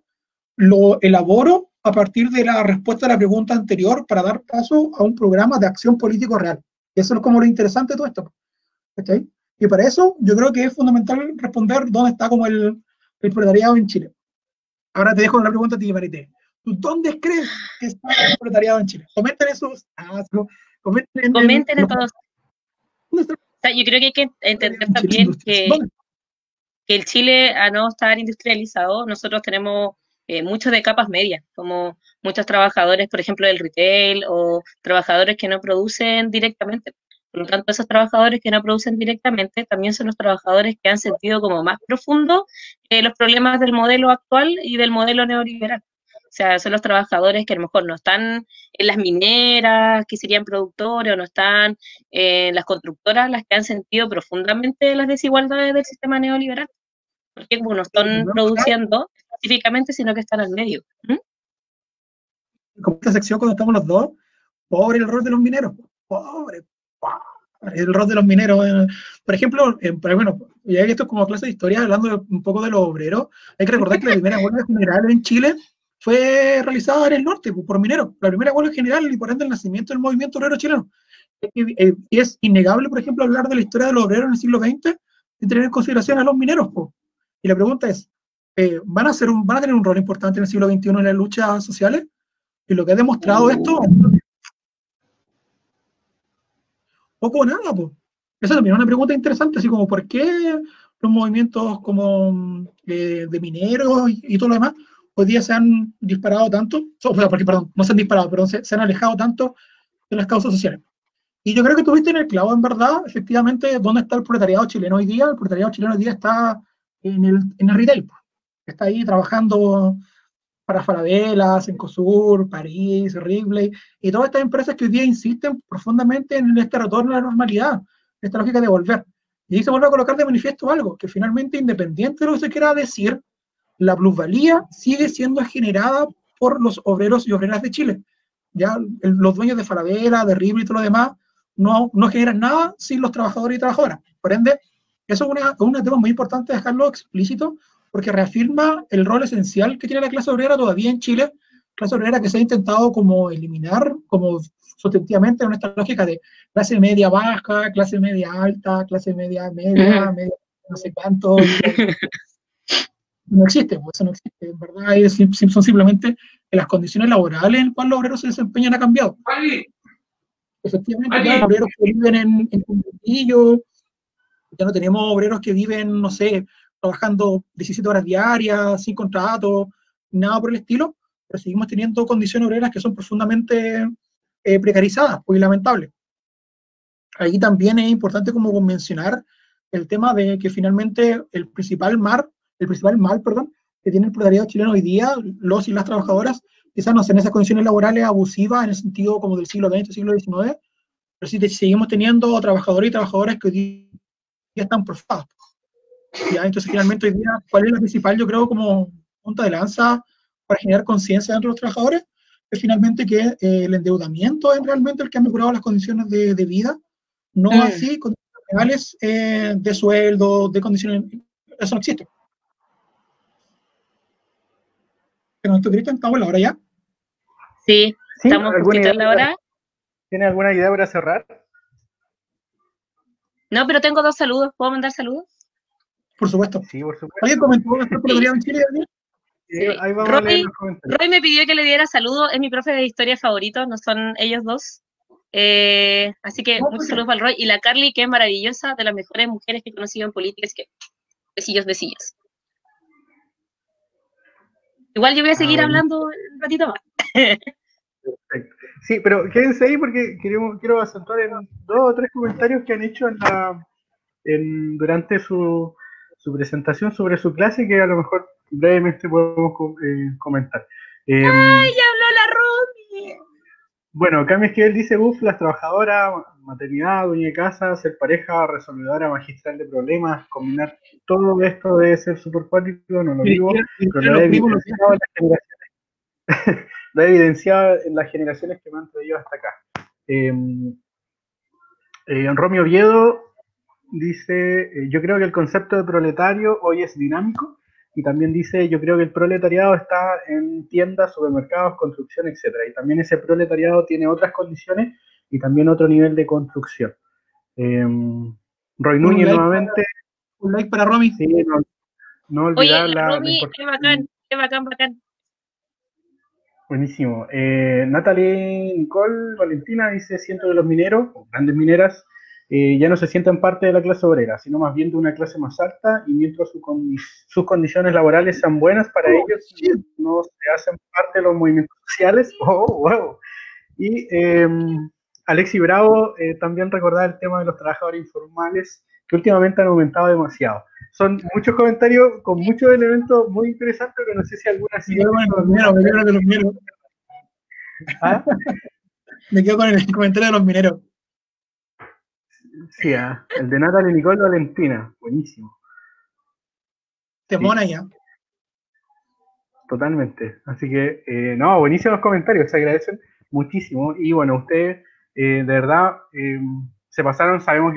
lo elaboro a partir de la respuesta a la pregunta anterior para dar paso a un programa de acción político real. Eso es como lo interesante de todo esto. ¿Cachai? Y para eso yo creo que es fundamental responder dónde está como el proletariado en Chile. Ahora te dejo la pregunta a ti, Marité. ¿Tú dónde crees que está el proletariado en Chile? Comenten eso. Comenten en todos. O sea, yo creo que hay que entender también que el Chile, a no estar industrializado, nosotros tenemos muchos de capas medias, como muchos trabajadores, por ejemplo, del retail, o trabajadores que no producen directamente. Por lo tanto, esos trabajadores que no producen directamente también son los trabajadores que han sentido como más profundo los problemas del modelo actual y del modelo neoliberal. O sea, son los trabajadores que a lo mejor no están en las mineras, que serían productores, o no están en las constructoras, las que han sentido profundamente las desigualdades del sistema neoliberal. Porque como no están produciendo específicamente, sino que están al medio. Como esta sección cuando estamos los dos, pobre el rol de los mineros, pobre el rol de los mineros. Por ejemplo, bueno, ya que esto es como clase de historia, hablando un poco de los obreros, hay que recordar que la primera huelga general en Chile fue realizada en el norte, por mineros. La primera huelga general, y por ende el nacimiento del movimiento obrero chileno. Y es innegable, por ejemplo, hablar de la historia de los obreros en el siglo XX sin tener en consideración a los mineros. Y la pregunta es, ¿van a tener un rol importante en el siglo XXI en las luchas sociales? Y lo que ha demostrado esto, poco o nada, pues. Esa también es una pregunta interesante, así como ¿por qué los movimientos como de mineros y todo lo demás hoy día se han disparado tanto? O sea, porque, perdón, no se han disparado, pero se han alejado tanto de las causas sociales. Y yo creo que tuviste en el clavo, en verdad, efectivamente, ¿dónde está el proletariado chileno hoy día? El proletariado chileno hoy día está en el retail, pues. Está ahí trabajando para Falabella, Cencosur, París, Ripley, y todas estas empresas que hoy día insisten profundamente en este retorno a la normalidad, esta lógica de volver. Y ahí se vuelve a colocar de manifiesto algo, que finalmente, independiente de lo que se quiera decir, la plusvalía sigue siendo generada por los obreros y obreras de Chile. Ya los dueños de Falabella, de Ripley y todo lo demás, no generan nada sin los trabajadores y trabajadoras. Por ende, eso es un tema muy importante dejarlo explícito, porque reafirma el rol esencial que tiene la clase obrera todavía en Chile, clase obrera que se ha intentado como eliminar, como sustantivamente en esta lógica de clase media baja, clase media alta, clase media media, media no sé cuánto. No existe, pues eso no existe, en verdad son simplemente las condiciones laborales en las cuales los obreros se desempeñan ha cambiado. Efectivamente, ya hay obreros que viven en Conventillo, ya no tenemos obreros que viven, no sé, trabajando 17 horas diarias, sin contrato, nada por el estilo, pero seguimos teniendo condiciones obreras que son profundamente precarizadas, muy lamentables. Ahí también es importante como mencionar el tema de que finalmente el principal mal, que tiene el proletariado chileno hoy día, los y las trabajadoras, quizás no sean esas condiciones laborales abusivas en el sentido como del siglo XX, siglo XIX, pero sí seguimos teniendo trabajadores y trabajadoras que hoy día están profados. ¿Ya? Entonces, finalmente, hoy día, ¿cuál es la principal, yo creo, como punta de lanza para generar conciencia dentro de los trabajadores? Es finalmente que el endeudamiento es realmente el que ha mejorado las condiciones de vida, no así condiciones reales de sueldo, de condiciones, eso no existe. Cristian, ¿estamos en la hora ya? Sí, estamos justito en la hora. ¿Tiene alguna idea para cerrar? No, pero tengo 2 saludos. ¿Puedo mandar saludos? Por supuesto. Sí, por supuesto. ¿Alguien comentó el proletariado en Chile, Daniel? Sí, ahí vamos a leer los comentarios. Roy me pidió que le diera saludos. Es mi profe de historia favorito, no son ellos dos. Así que muchos saludos para el Roy. Y la Carly, que es maravillosa, de las mejores mujeres que he conocido en política. Es que besillos. Igual yo voy a seguir hablando un ratito más. Perfecto. Sí, pero quédense ahí porque quiero acentuar en 2 o 3 comentarios que han hecho durante su presentación sobre su clase, que a lo mejor brevemente podemos comentar. ¡Ay, ya habló la Romy! Bueno, Cami Esquivel dice, las trabajadoras, maternidad, dueña de casa, ser pareja, resolvedora magistral de problemas, combinar todo esto debe ser súper cuático, no lo digo, pero lo he evidenciado en las generaciones. Lo he evidenciado en las generaciones que me han traído hasta acá. Romeo Oviedo dice, yo creo que el concepto de proletario hoy es dinámico, y también dice, yo creo que el proletariado está en tiendas, supermercados, construcción, etc. Y también ese proletariado tiene otras condiciones y también otro nivel de construcción. Roy Núñez nuevamente. Un like para Romy. Sí, no olvidar Oye, Romy, qué bacán. Buenísimo. Natalie Nicole Valentina dice, siento que los mineros, o grandes mineras, ya no se sienten parte de la clase obrera, sino más bien de una clase más alta, y mientras sus condiciones laborales sean buenas para ellos, no se hacen parte de los movimientos sociales. Wow. Y Alexi Bravo también recordaba el tema de los trabajadores informales, que últimamente han aumentado demasiado. Son muchos comentarios con muchos elementos muy interesantes, pero no sé si alguna sí. Me quedo con los mineros. ¿Ah? Me quedo con el comentario de los mineros. Sí, el de Natalie Nicole Valentina, buenísimo. Te mona ya. Totalmente. Así que, buenísimos comentarios, se agradecen muchísimo. Y bueno, ustedes, de verdad, se pasaron. Sabemos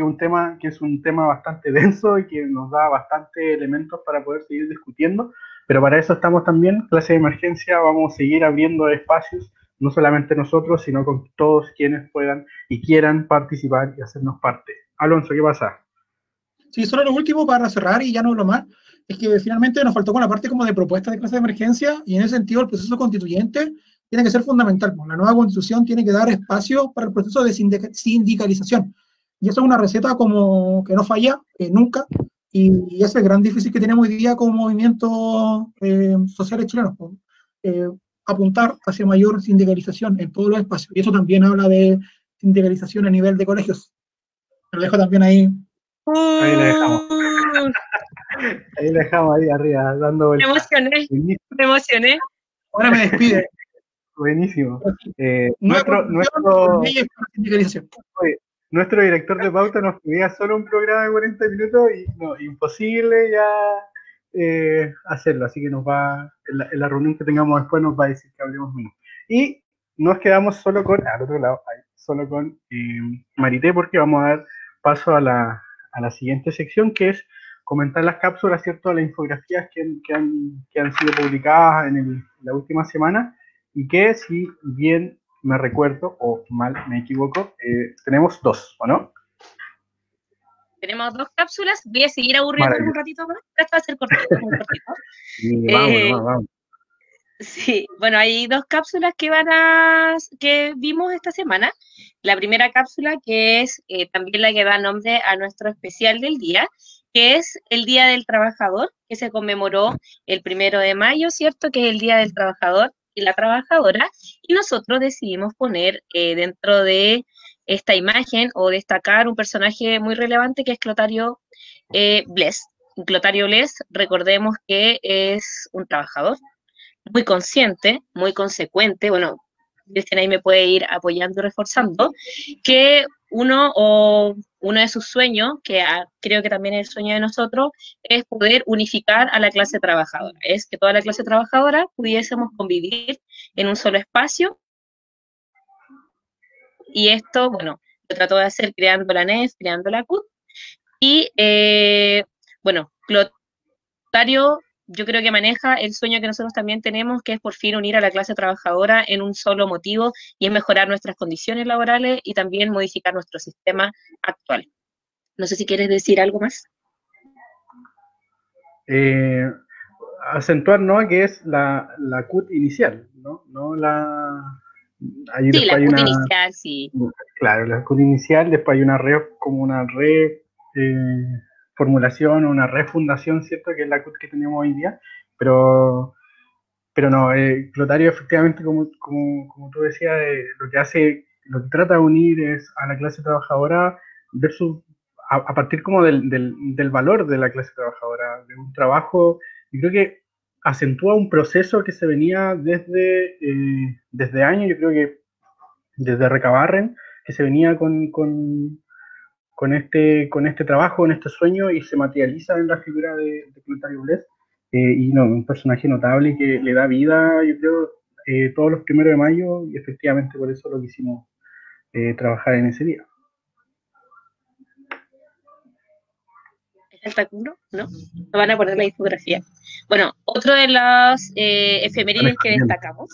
que es un tema bastante denso y que nos da bastantes elementos para poder seguir discutiendo, pero para eso estamos también, clase de emergencia, vamos a seguir abriendo espacios, no solamente nosotros, sino con todos quienes puedan y quieran participar y hacernos parte. Alonso, ¿qué pasa? Sí, solo lo último para cerrar y ya no hablo más, es que finalmente nos faltó con la parte como de propuesta de clase de emergencia, y en ese sentido el proceso constituyente tiene que ser fundamental. La nueva constitución tiene que dar espacio para el proceso de sindicalización. Y eso es una receta como que no falla nunca, y ese es el gran déficit que tenemos hoy día como movimientos sociales chilenos, pues, apuntar hacia mayor sindicalización en todos los espacios, y eso también habla de sindicalización a nivel de colegios. Lo dejo también ahí. Ahí le dejamos. Ahí le dejamos ahí arriba, dando Me vueltas. emocioné, Buenísimo. me emocioné. Ahora me despide. Buenísimo. Nuestra sindicalización. Nuestro director de pauta nos pedía solo un programa de 40 minutos y no, imposible ya hacerlo, así que nos va, en la reunión que tengamos después nos va a decir que hablemos menos. Y nos quedamos solo con, al otro lado, solo con Marité, porque vamos a dar paso a la siguiente sección, que es comentar las cápsulas, ¿cierto? Las infografías que han sido publicadas en la última semana, y que, si bien me recuerdo, o mal me equivoco, tenemos 2, ¿o no? Tenemos 2 cápsulas, voy a seguir aburriendo un ratito más, pero esto va a ser cortito, muy cortito. Sí, vamos. Sí, bueno, hay 2 cápsulas que vimos esta semana. La primera cápsula, que es también la que da nombre a nuestro especial del día, que es el Día del Trabajador, que se conmemoró el 1 de mayo, ¿cierto? Que es el Día del Trabajador y la Trabajadora, y nosotros decidimos poner dentro de esta imagen o destacar un personaje muy relevante que es Clotario Blest. Clotario Blest, recordemos que es un trabajador muy consciente, muy consecuente, bueno, Cristian ahí me puede ir apoyando y reforzando, que uno de sus sueños, que creo que también es el sueño de nosotros, es poder unificar a la clase trabajadora, es que toda la clase trabajadora pudiésemos convivir en un solo espacio, y esto, bueno, lo trató de hacer creando la NEF, creando la CUT, y bueno, Clotario yo creo que maneja el sueño que nosotros también tenemos, que es por fin unir a la clase trabajadora en un solo motivo, y es mejorar nuestras condiciones laborales y también modificar nuestro sistema actual. No sé si quieres decir algo más. Acentuar, ¿no?, que es la CUT inicial, ¿no? No la... Ahí Sí, la hay CUT inicial, sí. Claro, la CUT inicial, después hay una formulación o una refundación, ¿cierto?, que es la CUT que tenemos hoy día, pero no, Clotario efectivamente, como tú decías, lo que trata de unir es a la clase trabajadora versus, a partir como del valor de la clase trabajadora, de un trabajo. Yo creo que acentúa un proceso que se venía desde años, yo creo que desde Recabarren, que se venía con este trabajo, con este sueño, y se materializa en la figura de Clotario Blest. Y no, un personaje notable que le da vida, yo creo, todos los 1 de mayo, y efectivamente por eso lo quisimos trabajar en ese día. ¿Falta alguno? ¿No? No van a poner la infografía. Bueno, otro de las efemérides que destacamos.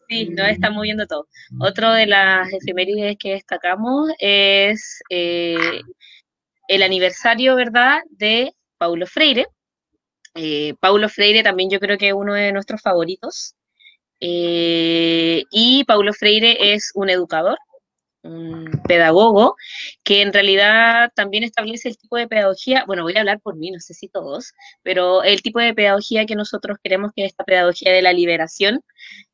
Sí, nos está moviendo todo. Otro de las efemérides que destacamos es el aniversario, ¿verdad?, de Paulo Freire. Paulo Freire también yo creo que es uno de nuestros favoritos. Y Paulo Freire es un educador, un pedagogo, que en realidad también establece el tipo de pedagogía, bueno, voy a hablar por mí, no sé si todos, pero el tipo de pedagogía que nosotros queremos, que es esta pedagogía de la liberación,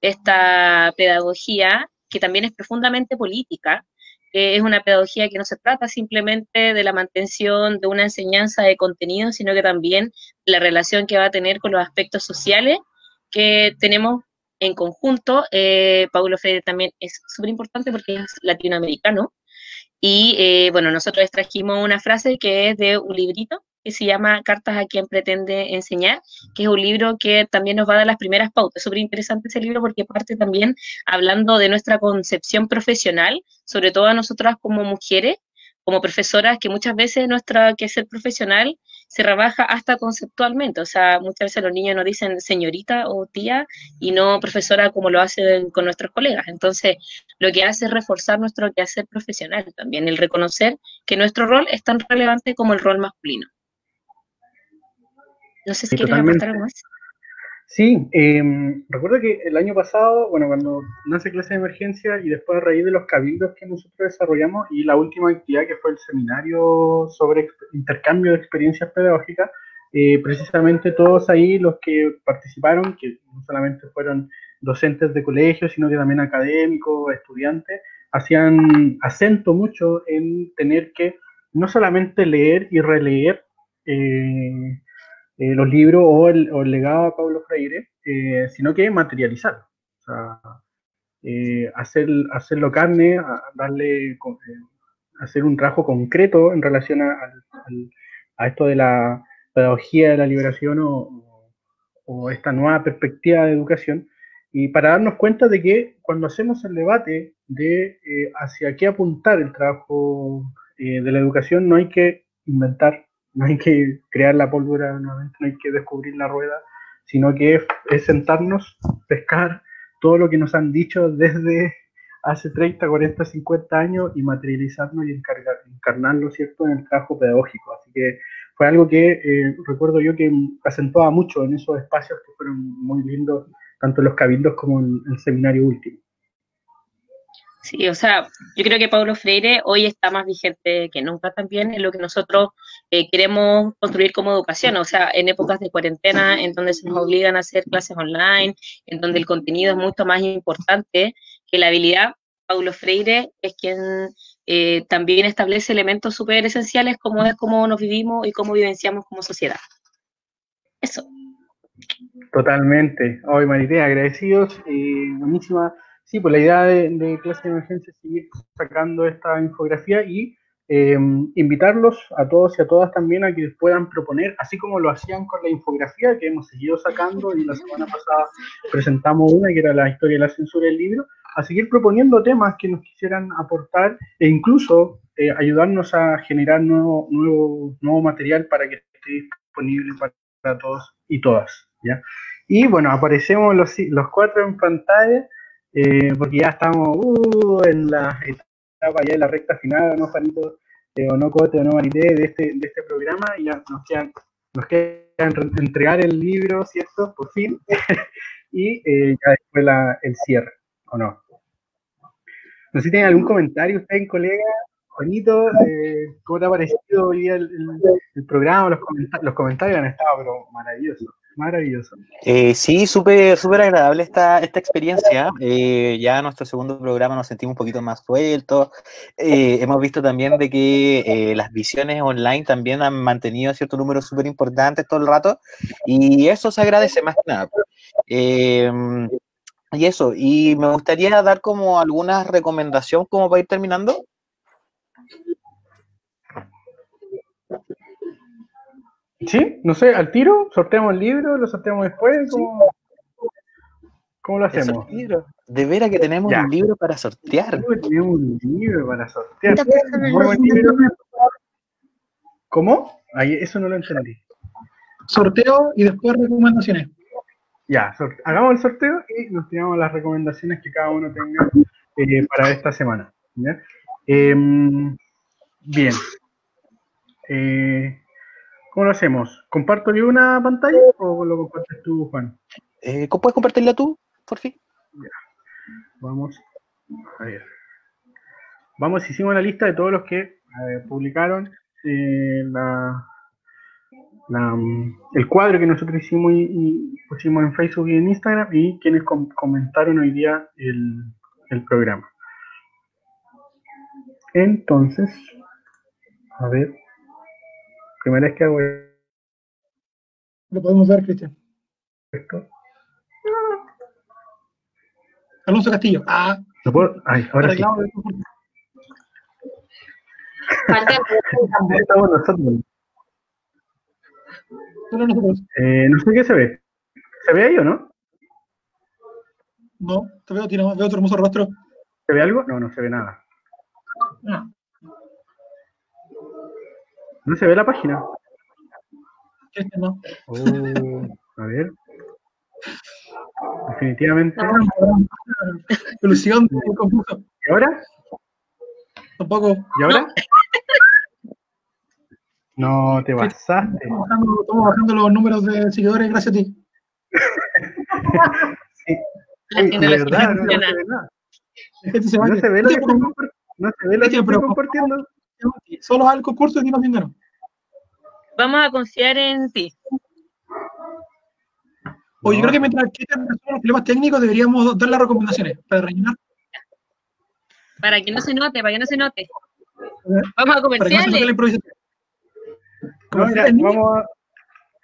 esta pedagogía que también es profundamente política, es una pedagogía que no se trata simplemente de la mantención de una enseñanza de contenido, sino que también la relación que va a tener con los aspectos sociales que tenemos en conjunto. Paulo Freire también es súper importante porque es latinoamericano, y bueno, nosotros trajimos una frase que es de un librito que se llama Cartas a quien pretende enseñar, que es un libro que también nos va a dar las primeras pautas. Es súper interesante ese libro porque parte también hablando de nuestra concepción profesional, sobre todo a nosotras como mujeres, como profesoras, que muchas veces nuestra quehacer profesional se rebaja hasta conceptualmente. O sea, muchas veces los niños nos dicen señorita o tía y no profesora como lo hacen con nuestros colegas. Entonces, lo que hace es reforzar nuestro quehacer profesional también, el reconocer que nuestro rol es tan relevante como el rol masculino. No sé si quieres aportar algo más. Sí, recuerdo que el año pasado, bueno, cuando nace clase de emergencia y después a raíz de los cabildos que nosotros desarrollamos y la última actividad que fue el seminario sobre intercambio de experiencias pedagógicas, precisamente todos ahí los que participaron, que no solamente fueron docentes de colegio, sino que también académicos, estudiantes, hacían acento mucho en tener que no solamente leer y releer, los libros o el legado de Pablo Freire, sino que materializarlo. O sea, hacerlo carne, hacer un trabajo concreto en relación a esto de la pedagogía de la liberación o esta nueva perspectiva de educación, y para darnos cuenta de que cuando hacemos el debate de hacia qué apuntar el trabajo de la educación, no hay que inventar, no hay que crear la pólvora nuevamente, no hay que descubrir la rueda, sino que es sentarnos, pescar todo lo que nos han dicho desde hace 30, 40, 50 años y materializarlo y encarnarlo, ¿cierto?, en el trabajo pedagógico. Así que fue algo que recuerdo yo que acentuaba mucho en esos espacios que fueron muy lindos, tanto en los cabildos como en el seminario último. Sí, o sea, yo creo que Paulo Freire hoy está más vigente que nunca también en lo que nosotros queremos construir como educación, o sea, en épocas de cuarentena, en donde se nos obligan a hacer clases online, en donde el contenido es mucho más importante que la habilidad. Paulo Freire es quien también establece elementos súper esenciales como es cómo nos vivimos y cómo vivenciamos como sociedad. Eso. Totalmente. Hoy, Marité, agradecidos. Buenísima. Sí, pues la idea de clase de emergencia es seguir sacando esta infografía y invitarlos a todos y a todas también a que puedan proponer, así como lo hacían con la infografía que hemos seguido sacando y la semana pasada presentamos una que era la historia de la censura del libro, a seguir proponiendo temas que nos quisieran aportar e incluso ayudarnos a generar nuevo material para que esté disponible para todos y todas, ¿ya? Y bueno, aparecemos los cuatro en pantalla, porque ya estamos en la etapa ya de la recta final, ¿no, Juanito? O no, Cote, o no, Marité, de este programa, y ya nos queda entregar el libro, ¿cierto? Por fin, y ya después el cierre, ¿o no? No sé si tienen algún comentario usted, colega. Juanito, ¿cómo te ha parecido hoy día el programa? Los comentarios han estado, pero maravillosos. Maravilloso. Sí, súper agradable esta experiencia. Ya en nuestro segundo programa nos sentimos un poquito más sueltos. Hemos visto también de que las visiones online también han mantenido cierto número súper importante todo el rato, y eso se agradece más que nada. Y eso, y me gustaría dar como alguna recomendación como para ir terminando. Sí, no sé, al tiro, sorteamos el libro, lo sorteamos después, ¿cómo lo hacemos? De veras que tenemos un libro para sortear. Tenemos un libro para sortear. Muy buen libro. ¿Cómo? Ahí, eso no lo entendí. Sorteo y después recomendaciones. Ya, hagamos el sorteo y nos tiramos las recomendaciones que cada uno tenga para esta semana. ¿Ya? Bien. ¿Cómo lo hacemos? ¿Comparto yo una pantalla o lo compartes tú, Juan? ¿Puedes compartirla tú, por fin? Ya. Vamos a ver. Hicimos la lista de todos los que publicaron el cuadro que nosotros hicimos y pusimos en Facebook y en Instagram, y quienes comentaron hoy día el programa. Entonces, a ver, primera vez que hago Lo podemos ver, Cristian. esto. Alonso Castillo. ¿Lo puedo? Ay, ahora sí. Estamos nosotros. No sé qué se ve. ¿Se ve ahí o no? No, te veo, veo tu hermoso rostro. ¿Se ve algo? No, no se ve nada. No se ve la página. No. A ver. Definitivamente. Ilusión. ¿Y ahora? Tampoco. ¿Y ahora? No, te pasaste. Estamos bajando los números de seguidores gracias a ti. Sí. La Uy, de tecnología verdad, no se funciona. ve nada. La gente se va No a se ve lo que estoy no se ve lo que Cristian, estoy pero compartiendo. solo al concurso y no ganó. Vamos a confiar en ti. Oye, yo No, creo que mientras Cristian resuelve los problemas técnicos, deberíamos dar las recomendaciones para rellenar. Para que no se note, para que no se note. Vamos a Para que no se note comerciales. la improvisación. no, mira,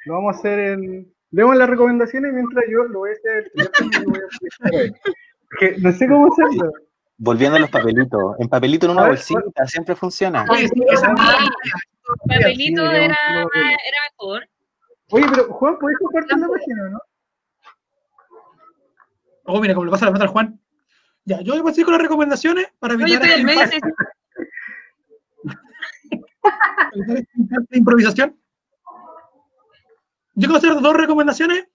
lo vamos a hacer en... Demos las recomendaciones mientras yo lo voy a hacer el teléfono y lo voy a explicar. Que no sé cómo hacerlo. Volviendo a los papelitos. En papelito en A una ver, bolsita, siempre funciona. Oye, sí, esa Papelito Sí, era deberíamos hacerlo. mejor. Oye, pero Juan, ¿podés compartir la página, no? Oh, mira, como le pasa la plata al Juan. Ya, yo voy a pasar con las recomendaciones para No, yo evitar estoy al medio. este impasse de improvisación. Yo quiero hacer dos recomendaciones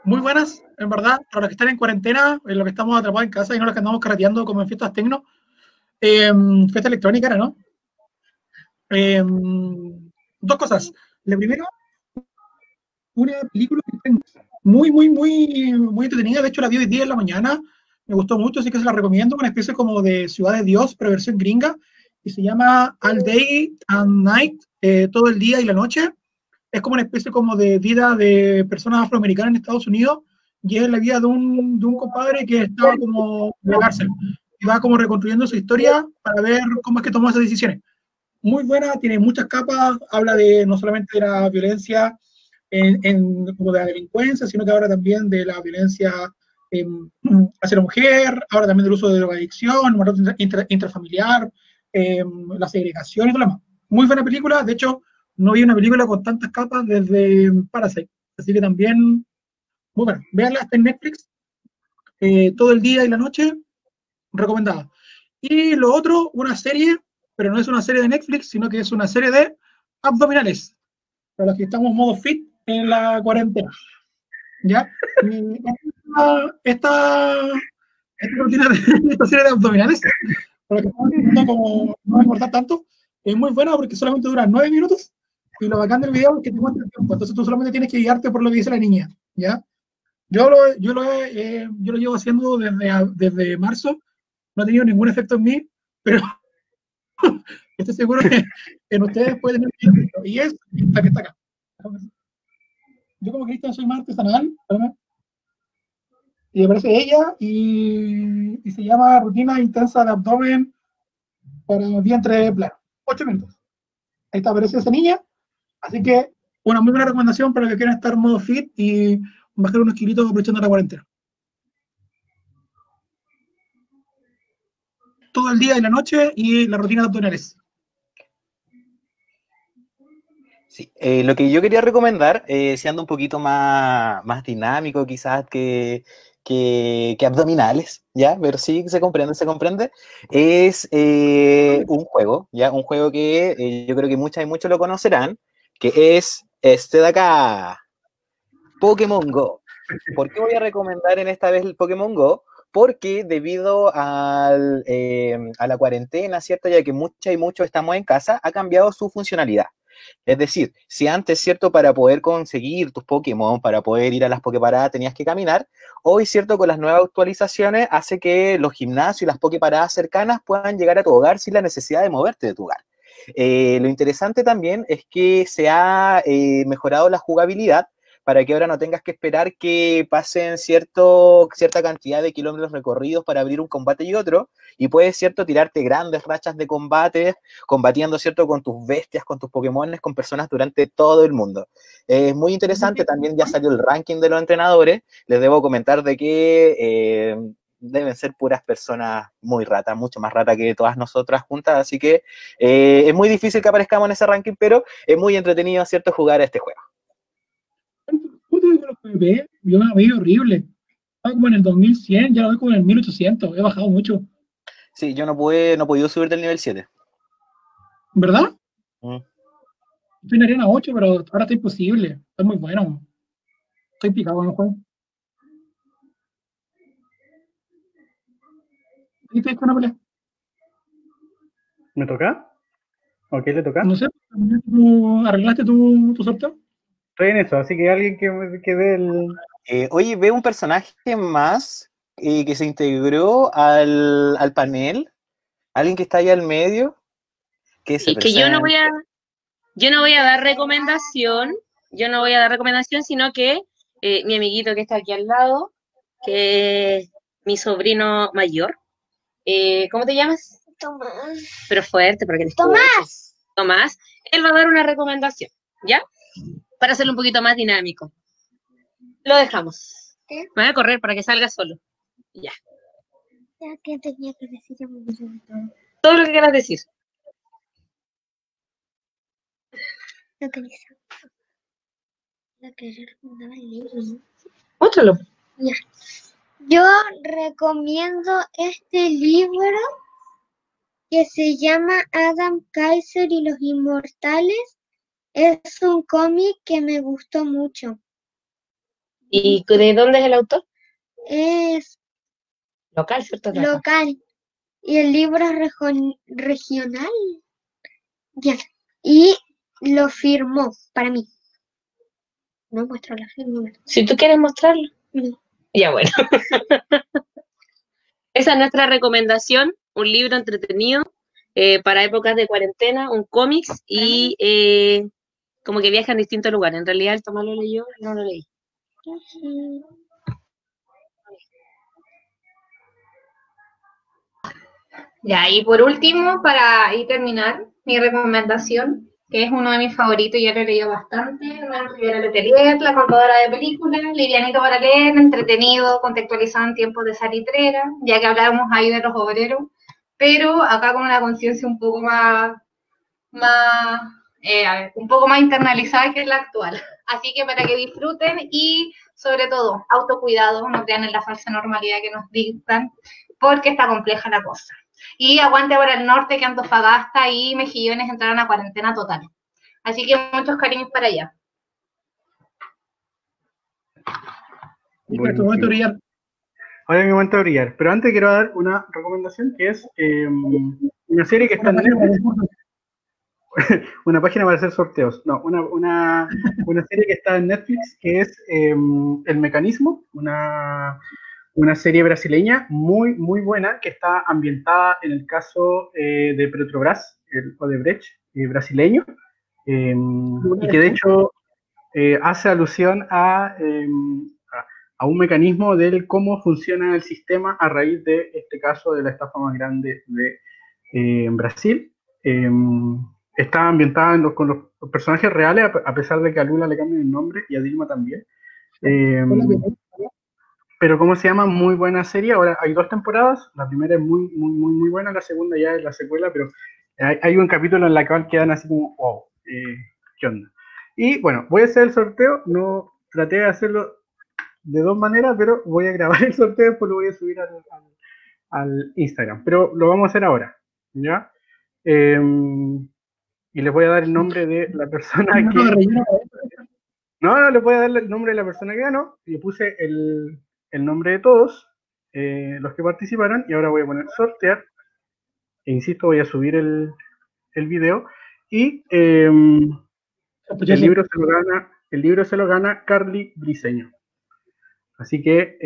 muy buenas, en verdad, para los que están en cuarentena, en los que estamos atrapados en casa y no los que andamos carreteando como en fiestas tecno. Fiesta electrónica era, ¿no? Dos cosas. La primera, una película que está muy entretenida. De hecho, la vi hoy día en la mañana. Me gustó mucho, así que se la recomiendo. Una especie como de Ciudad de Dios, pero versión gringa. Y se llama All Day and Night, todo el día y la noche. Es como una especie como de vida de personas afroamericanas en Estados Unidos. Y es la vida de un compadre que estaba como en la cárcel. Y va como reconstruyendo su historia para ver cómo es que tomó esas decisiones. Muy buena, tiene muchas capas, habla de no solamente de la violencia como de la delincuencia, sino que habla también de la violencia hacia la mujer, habla también del uso de drogadicción, maltrato intrafamiliar, la segregación y todo lo demás. Muy buena película, de hecho, no vi una película con tantas capas desde Parasite, así que también, muy buena. Véanla, está en Netflix, todo el día y la noche, recomendada. Y lo otro, una serie, pero no es una serie de Netflix, sino que es una serie de abdominales, para los que estamos en modo fit en la cuarentena. ¿Ya? Esta serie de abdominales, para los que estamos intentando como no engordar tanto, es muy buena porque solamente dura 9 minutos y lo bacán del video es que te muestra el tiempo. Entonces tú solamente tienes que guiarte por lo que dice la niña. ¿Ya? Yo lo llevo haciendo desde marzo, no ha tenido ningún efecto en mí, pero estoy seguro que en ustedes puede tener un efecto. Y es la que está acá. Yo como Cristian soy más artesanal, ¿verdad? Y aparece ella y se llama rutina intensa de abdomen para vientre plano. 8 minutos. Ahí está, aparece esa niña. Así que una muy buena recomendación para los que quieran estar en modo fit y bajar unos kilitos aprovechando la cuarentena. Todo el día y la noche y la rutina de abdominales. Sí, lo que yo quería recomendar, siendo un poquito más dinámico quizás que abdominales, ¿ya? Pero sí se comprende, es un juego, ¿ya? Un juego que yo creo que muchas y muchos lo conocerán, que es este de acá, Pokémon Go. ¿Por qué voy a recomendar en esta vez el Pokémon Go? Porque debido a la cuarentena, ¿cierto? Ya que muchas y muchos estamos en casa, ha cambiado su funcionalidad. Es decir, si antes, ¿cierto? Para poder conseguir tus Pokémon, para poder ir a las Poképaradas tenías que caminar, hoy, ¿cierto? Con las nuevas actualizaciones hace que los gimnasios y las Poképaradas cercanas puedan llegar a tu hogar sin la necesidad de moverte de tu hogar. Lo interesante también es que se ha mejorado la jugabilidad para que ahora no tengas que esperar que pasen cierta cantidad de kilómetros recorridos para abrir un combate y otro, y puedes, ¿cierto?, tirarte grandes rachas de combate, combatiendo, ¿cierto?, con tus bestias, con tus Pokémones, con personas durante todo el mundo. Es muy interesante, también ya salió el ranking de los entrenadores, les debo comentar de que deben ser puras personas muy ratas, mucho más ratas que todas nosotras juntas, así que es muy difícil que aparezcamos en ese ranking, pero es muy entretenido, ¿cierto?, jugar a este juego. Los PvP, yo me veía horrible. Estaba como en el 2100, ya lo veo como en el 1800. He bajado mucho. Sí, yo no he podido subir del nivel 7. ¿Verdad? Estoy en arena 8, pero ahora está imposible. Está muy bueno. Estoy picado en el juego. ¿Y estoy con una pelea? ¿Me toca? ¿O qué le toca? No sé, ¿arreglaste tu sorteo? estoy en eso, así que alguien que dé el... Oye, veo un personaje más que se integró al panel, alguien que está ahí al medio, que se Y que yo no voy presente. yo no voy a dar recomendación, sino que mi amiguito que está aquí al lado, que es mi sobrino mayor, ¿cómo te llamas? Tomás. Pero fuerte, para que te Tomás. escuches. Tomás, él va a dar una recomendación, ¿ya? Para hacerlo un poquito más dinámico. Lo dejamos. ¿Qué? Me voy a correr para que salga solo. Ya. Ya que tenía que decir ya me olvidé de todo. Todo lo que quieras decir. Lo que dice. Lo que yo recomendaba el libro, ¿no? Muéstralo. Ya. Yo recomiendo este libro que se llama Adam Kaiser y los Inmortales. Es un cómic que me gustó mucho. ¿Y de dónde es el autor? Es Local, ¿cierto? local y el libro es regional. Ya. Y lo firmó para mí. No muestro la firma. Si tú quieres mostrarlo. No. Ya, bueno. Esa es nuestra recomendación, un libro entretenido para épocas de cuarentena, un cómics y como que viaja en distintos lugares. En realidad el Tomás lo leyó, yo no lo leí. Ya, y por último, para ir terminar, mi recomendación, que es uno de mis favoritos, ya lo he leído bastante, Rivera Letelier, La contadora de películas, livianito para leer, entretenido, contextualizado en tiempos de salitrera, ya que hablábamos ahí de los obreros, pero acá con una conciencia un poco un poco más internalizada que la actual. Así que para que disfruten y, sobre todo, autocuidado, no crean en la falsa normalidad que nos dictan, porque está compleja la cosa. Y aguante por el norte, que Antofagasta y Mejillones entraron a cuarentena total. Así que muchos cariños para allá. Ahora es tu momento de brillar. Ahora es mi momento de brillar. Pero antes quiero dar una recomendación que es una serie que está en Netflix. Una página para hacer sorteos. No, una serie que está en Netflix que es El Mecanismo, una serie brasileña muy, muy buena que está ambientada en el caso de Petrobras, el Odebrecht brasileño, y que de hecho hace alusión a un mecanismo del cómo funciona el sistema a raíz de este caso de la estafa más grande de Brasil. Está ambientada con los personajes reales, a pesar de que a Lula le cambian el nombre y a Dilma también. Pero ¿cómo se llama? Muy buena serie. Ahora hay 2 temporadas. La primera es muy, muy, muy, muy buena. La segunda ya es la secuela, pero hay un capítulo en el cual quedan así como, wow, ¿qué onda? Y bueno, voy a hacer el sorteo. No traté de hacerlo de 2 maneras, pero voy a grabar el sorteo y después lo voy a subir al Instagram. Pero lo vamos a hacer ahora, ¿ya? Y les voy a dar el nombre de la persona que... No, les voy a dar el nombre de la persona que ganó. Le puse el nombre de todos los que participaron y ahora voy a poner sortear. E insisto, voy a subir el video. Y el libro se lo gana Carly Briseño. Así que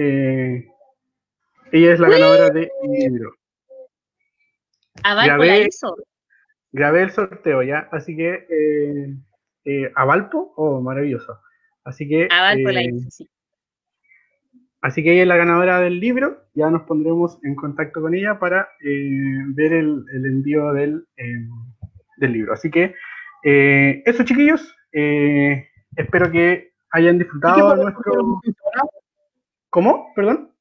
ella es la ganadora del libro. Grabé el sorteo ya, así que ¿a Valpo? Oh, maravilloso. Así que Sí. Así que ella es la ganadora del libro. Ya nos pondremos en contacto con ella para ver el envío del libro. Así que eso, chiquillos. Espero que hayan disfrutado nuestro... ¿Cómo? ¿Perdón?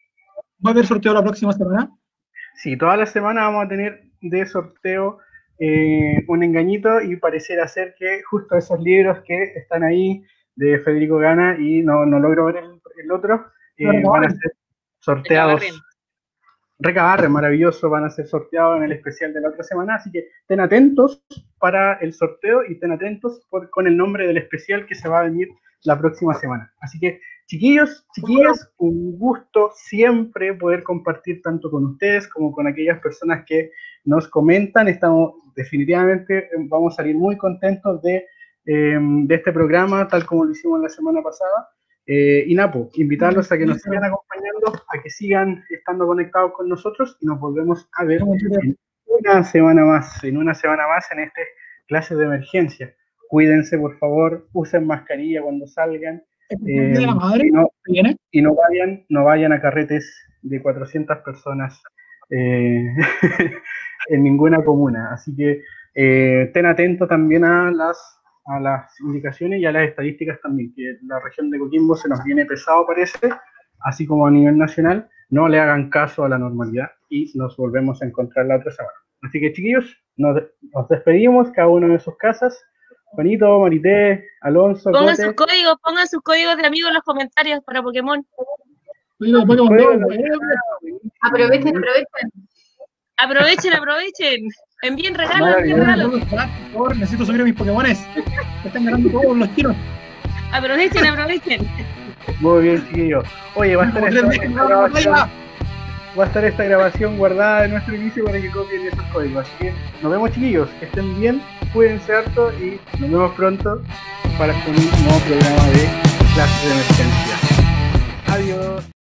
¿Va a haber sorteo la próxima semana? Sí, toda la semana vamos a tener de sorteo un engañito y pareciera ser que justo esos libros que están ahí de Federico Gana y no logro ver el otro, van a ser sorteados. Recabarre, maravilloso, van a ser sorteados en el especial de la otra semana, así que estén atentos para el sorteo y estén atentos con el nombre del especial que se va a venir la próxima semana. Así que, chiquillos, chiquillas, un gusto siempre poder compartir tanto con ustedes como con aquellas personas que nos comentan. Definitivamente vamos a salir muy contentos de de este programa, tal como lo hicimos la semana pasada. Y Napo, invitarlos a que nos sigan acompañando, a que sigan estando conectados con nosotros y nos volvemos a ver en una semana más en este clases de emergencia. Cuídense, por favor, usen mascarilla cuando salgan y no vayan a carretes de 400 personas en ninguna comuna. Así que estén atentos también a las indicaciones y a las estadísticas también, que la región de Coquimbo se nos viene pesado, parece, así como a nivel nacional. No le hagan caso a la normalidad y nos volvemos a encontrar la otra semana. Así que, chiquillos, nos despedimos, cada uno de sus casas. Juanito, Marité, Alonso, pongan sus códigos de amigos en los comentarios para Pokémon. Aprovechen. Envíen regalos. Por favor, necesito subir a mis Pokémones. Están ganando todos los tiros. Aprovechen. Muy bien, chiquillos. Oye, va a estar esta grabación guardada en nuestro inicio para que copien esos códigos. Así que nos vemos, chiquillos. Que estén bien, cuídense harto y nos vemos pronto para un nuevo programa de clases de emergencia. Adiós.